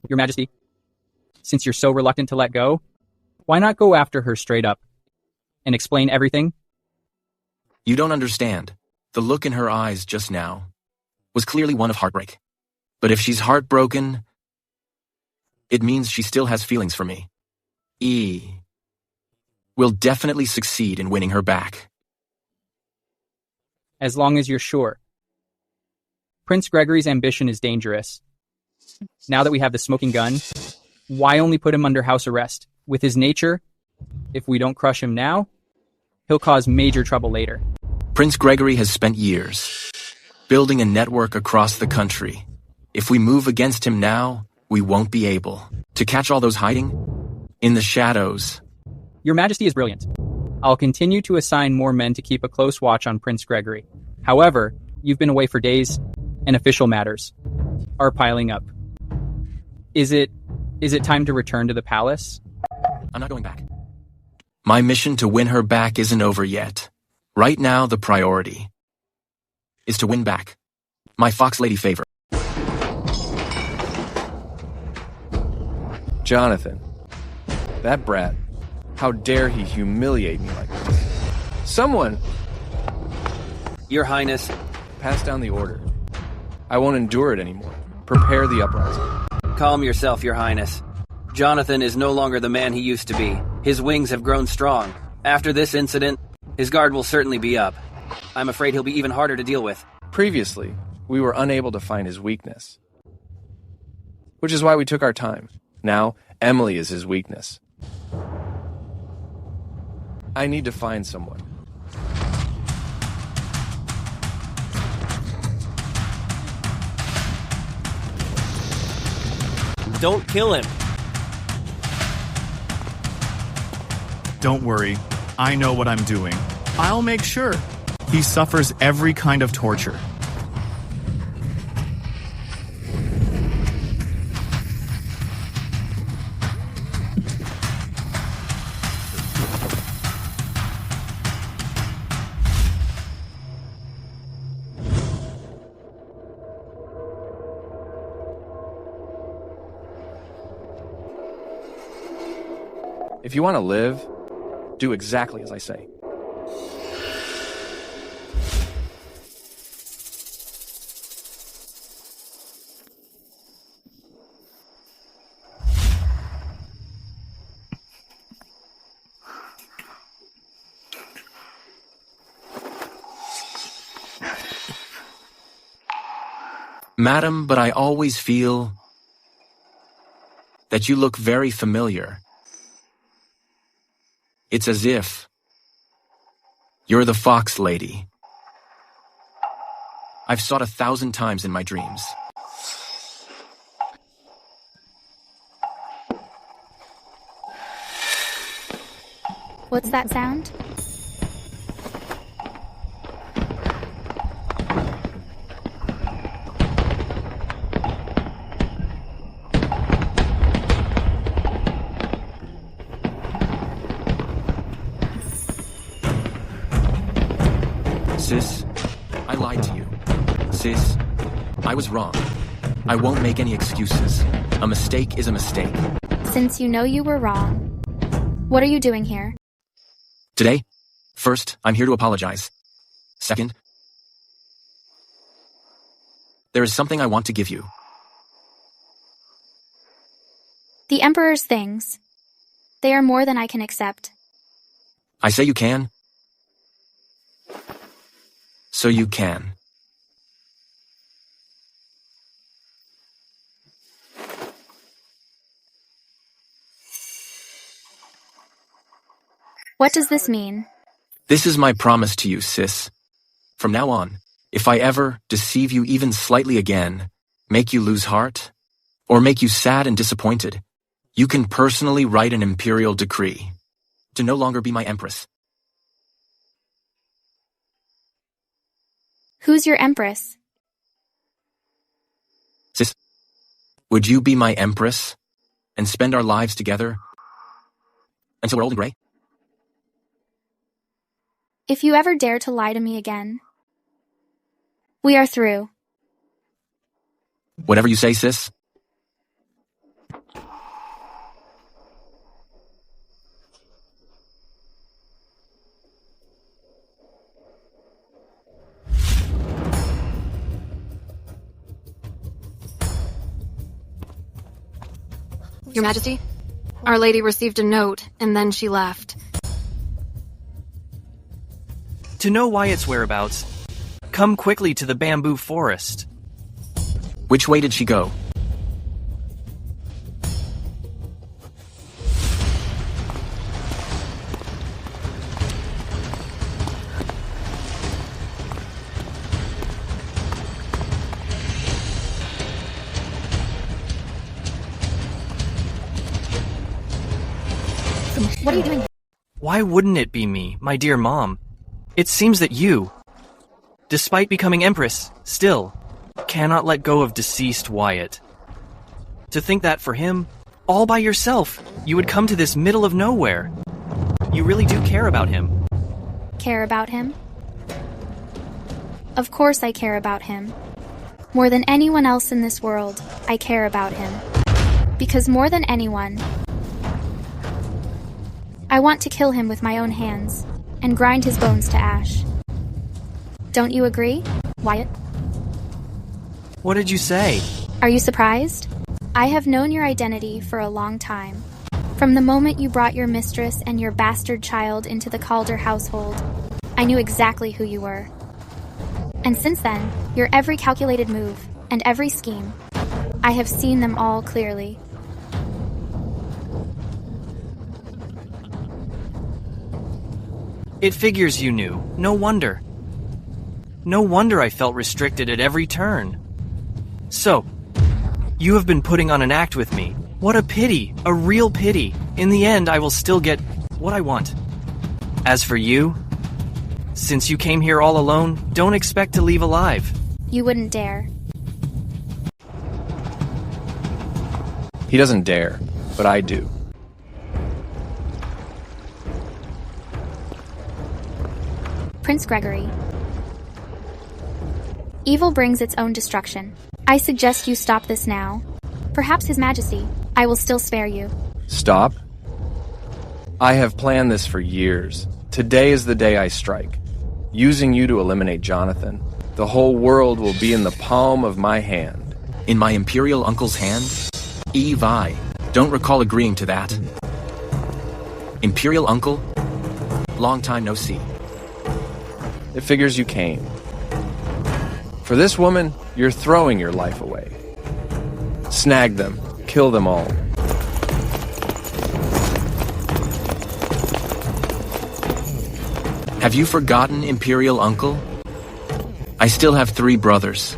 Your Majesty, since you're so reluctant to let go, why not go after her straight up and explain everything? You don't understand. The look in her eyes just now was clearly one of heartbreak. But if she's heartbroken, It means she still has feelings for me. Will definitely succeed in winning her back. As long as you're sure. Prince Gregory's ambition is dangerous. Now that we have the smoking gun, why only put him under house arrest? With his nature, if we don't crush him now, he'll cause major trouble later. Prince Gregory has spent years building a network across the country. If we move against him now, we won't be able to catch all those hiding in the shadows. Your Majesty is brilliant. I'll continue to assign more men to keep a close watch on Prince Gregory. However, you've been away for days, and official matters are piling up. Is it time to return to the palace? I'm not going back. My mission to win her back isn't over yet. Right now, the priority is to win back my Fox Lady favor. Jonathan, that brat, how dare he humiliate me like this? Someone! Your Highness. Pass down the order. I won't endure it anymore. Prepare the uprising. Calm yourself, Your Highness. Jonathan is no longer the man he used to be. His wings have grown strong. After this incident, his guard will certainly be up. I'm afraid he'll be even harder to deal with. Previously, we were unable to find his weakness, which is why we took our time. Now, Emily is his weakness. I need to find someone. Don't kill him. Don't worry. I know what I'm doing. I'll make sure. He suffers every kind of torture. If you want to live, do exactly as I say. Madam, but I always feel that you look very familiar. It's as if you're the Fox Lady I've sought 1,000 times in my dreams. What's that sound? Sis, I lied to you. Sis, I was wrong. I won't make any excuses. A mistake is a mistake. Since you know you were wrong, what are you doing here? Today, first, I'm here to apologize. Second, there is something I want to give you. The Emperor's things. They are more than I can accept. I say you can, so you can. What does this mean? This is my promise to you, sis. From now on, if I ever deceive you even slightly again, make you lose heart, or make you sad and disappointed, you can personally write an imperial decree to no longer be my empress. Who's your empress? Sis, would you be my empress and spend our lives together until we're old and gray? If you ever dare to lie to me again, we are through. Whatever you say, sis. Your Majesty? Our Lady received a note, and then she left. To know Wyatt's whereabouts, come quickly to the bamboo forest. Which way did she go? What are you doing? Why wouldn't it be me, my dear mom? It seems that you, despite becoming Empress, still cannot let go of deceased Wyatt. To think that for him, all by yourself, you would come to this middle of nowhere. You really do care about him. Care about him? Of course I care about him. More than anyone else in this world, I care about him. Because more than anyone, I want to kill him with my own hands and grind his bones to ash. Don't you agree, Wyatt? What did you say? Are you surprised? I have known your identity for a long time. From the moment you brought your mistress and your bastard child into the Calder household, I knew exactly who you were. And since then, your every calculated move and every scheme, I have seen them all clearly. It figures you knew. No wonder. No wonder I felt restricted at every turn. So, you have been putting on an act with me. What a pity, a real pity. In the end, I will still get what I want. As for you, since you came here all alone, don't expect to leave alive. You wouldn't dare. He doesn't dare, but I do. Prince Gregory. Evil brings its own destruction. I suggest you stop this now. Perhaps His Majesty, I will still spare you. Stop? I have planned this for years. Today is the day I strike. Using you to eliminate Jonathan, the whole world will be in the palm of my hand. In my imperial uncle's hand? Eve, I don't recall agreeing to that. Imperial uncle? Long time no see. It figures you came. For this woman, you're throwing your life away. Snag them. Kill them all. Have you forgotten, Imperial Uncle? I still have 3 brothers.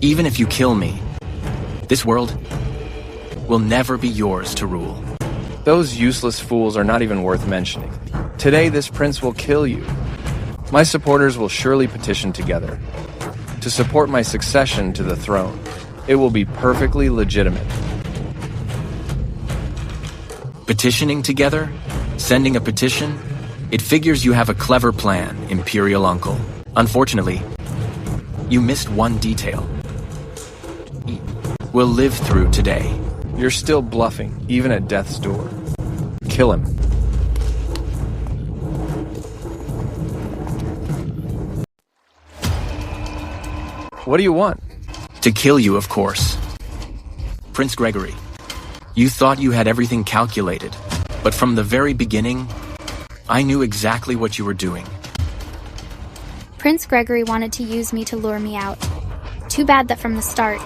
Even if you kill me, this world will never be yours to rule. Those useless fools are not even worth mentioning. Today, this prince will kill you. My supporters will surely petition together to support my succession to the throne. It will be perfectly legitimate. Petitioning together? Sending a petition? It figures you have a clever plan, Imperial Uncle. Unfortunately, you missed one detail. We'll live through today. You're still bluffing, even at death's door. Kill him. What do you want? To kill you, of course. Prince Gregory, you thought you had everything calculated, but from the very beginning, I knew exactly what you were doing. Prince Gregory wanted to use me to lure me out. Too bad that from the start,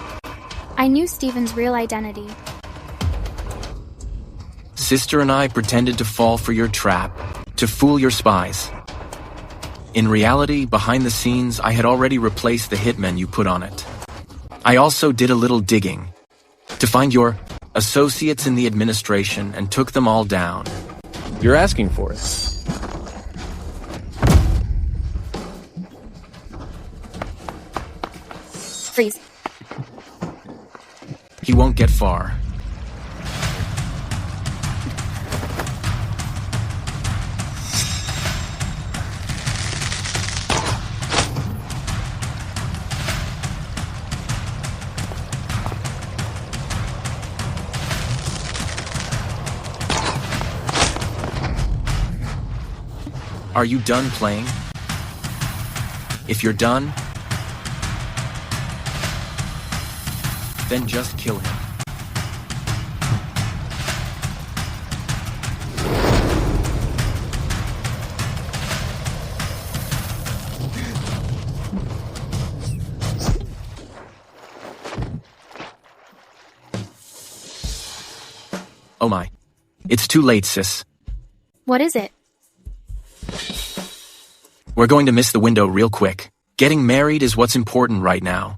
I knew Stephen's real identity. Sister and I pretended to fall for your trap, to fool your spies. In reality, behind the scenes, I had already replaced the hitmen you put on it. I also did a little digging to find your associates in the administration and took them all down. You're asking for it. Freeze. He won't get far. Are you done playing? If you're done, then just kill him. Oh my. It's too late, sis. What is it? We're going to miss the window real quick. Getting married is what's important right now.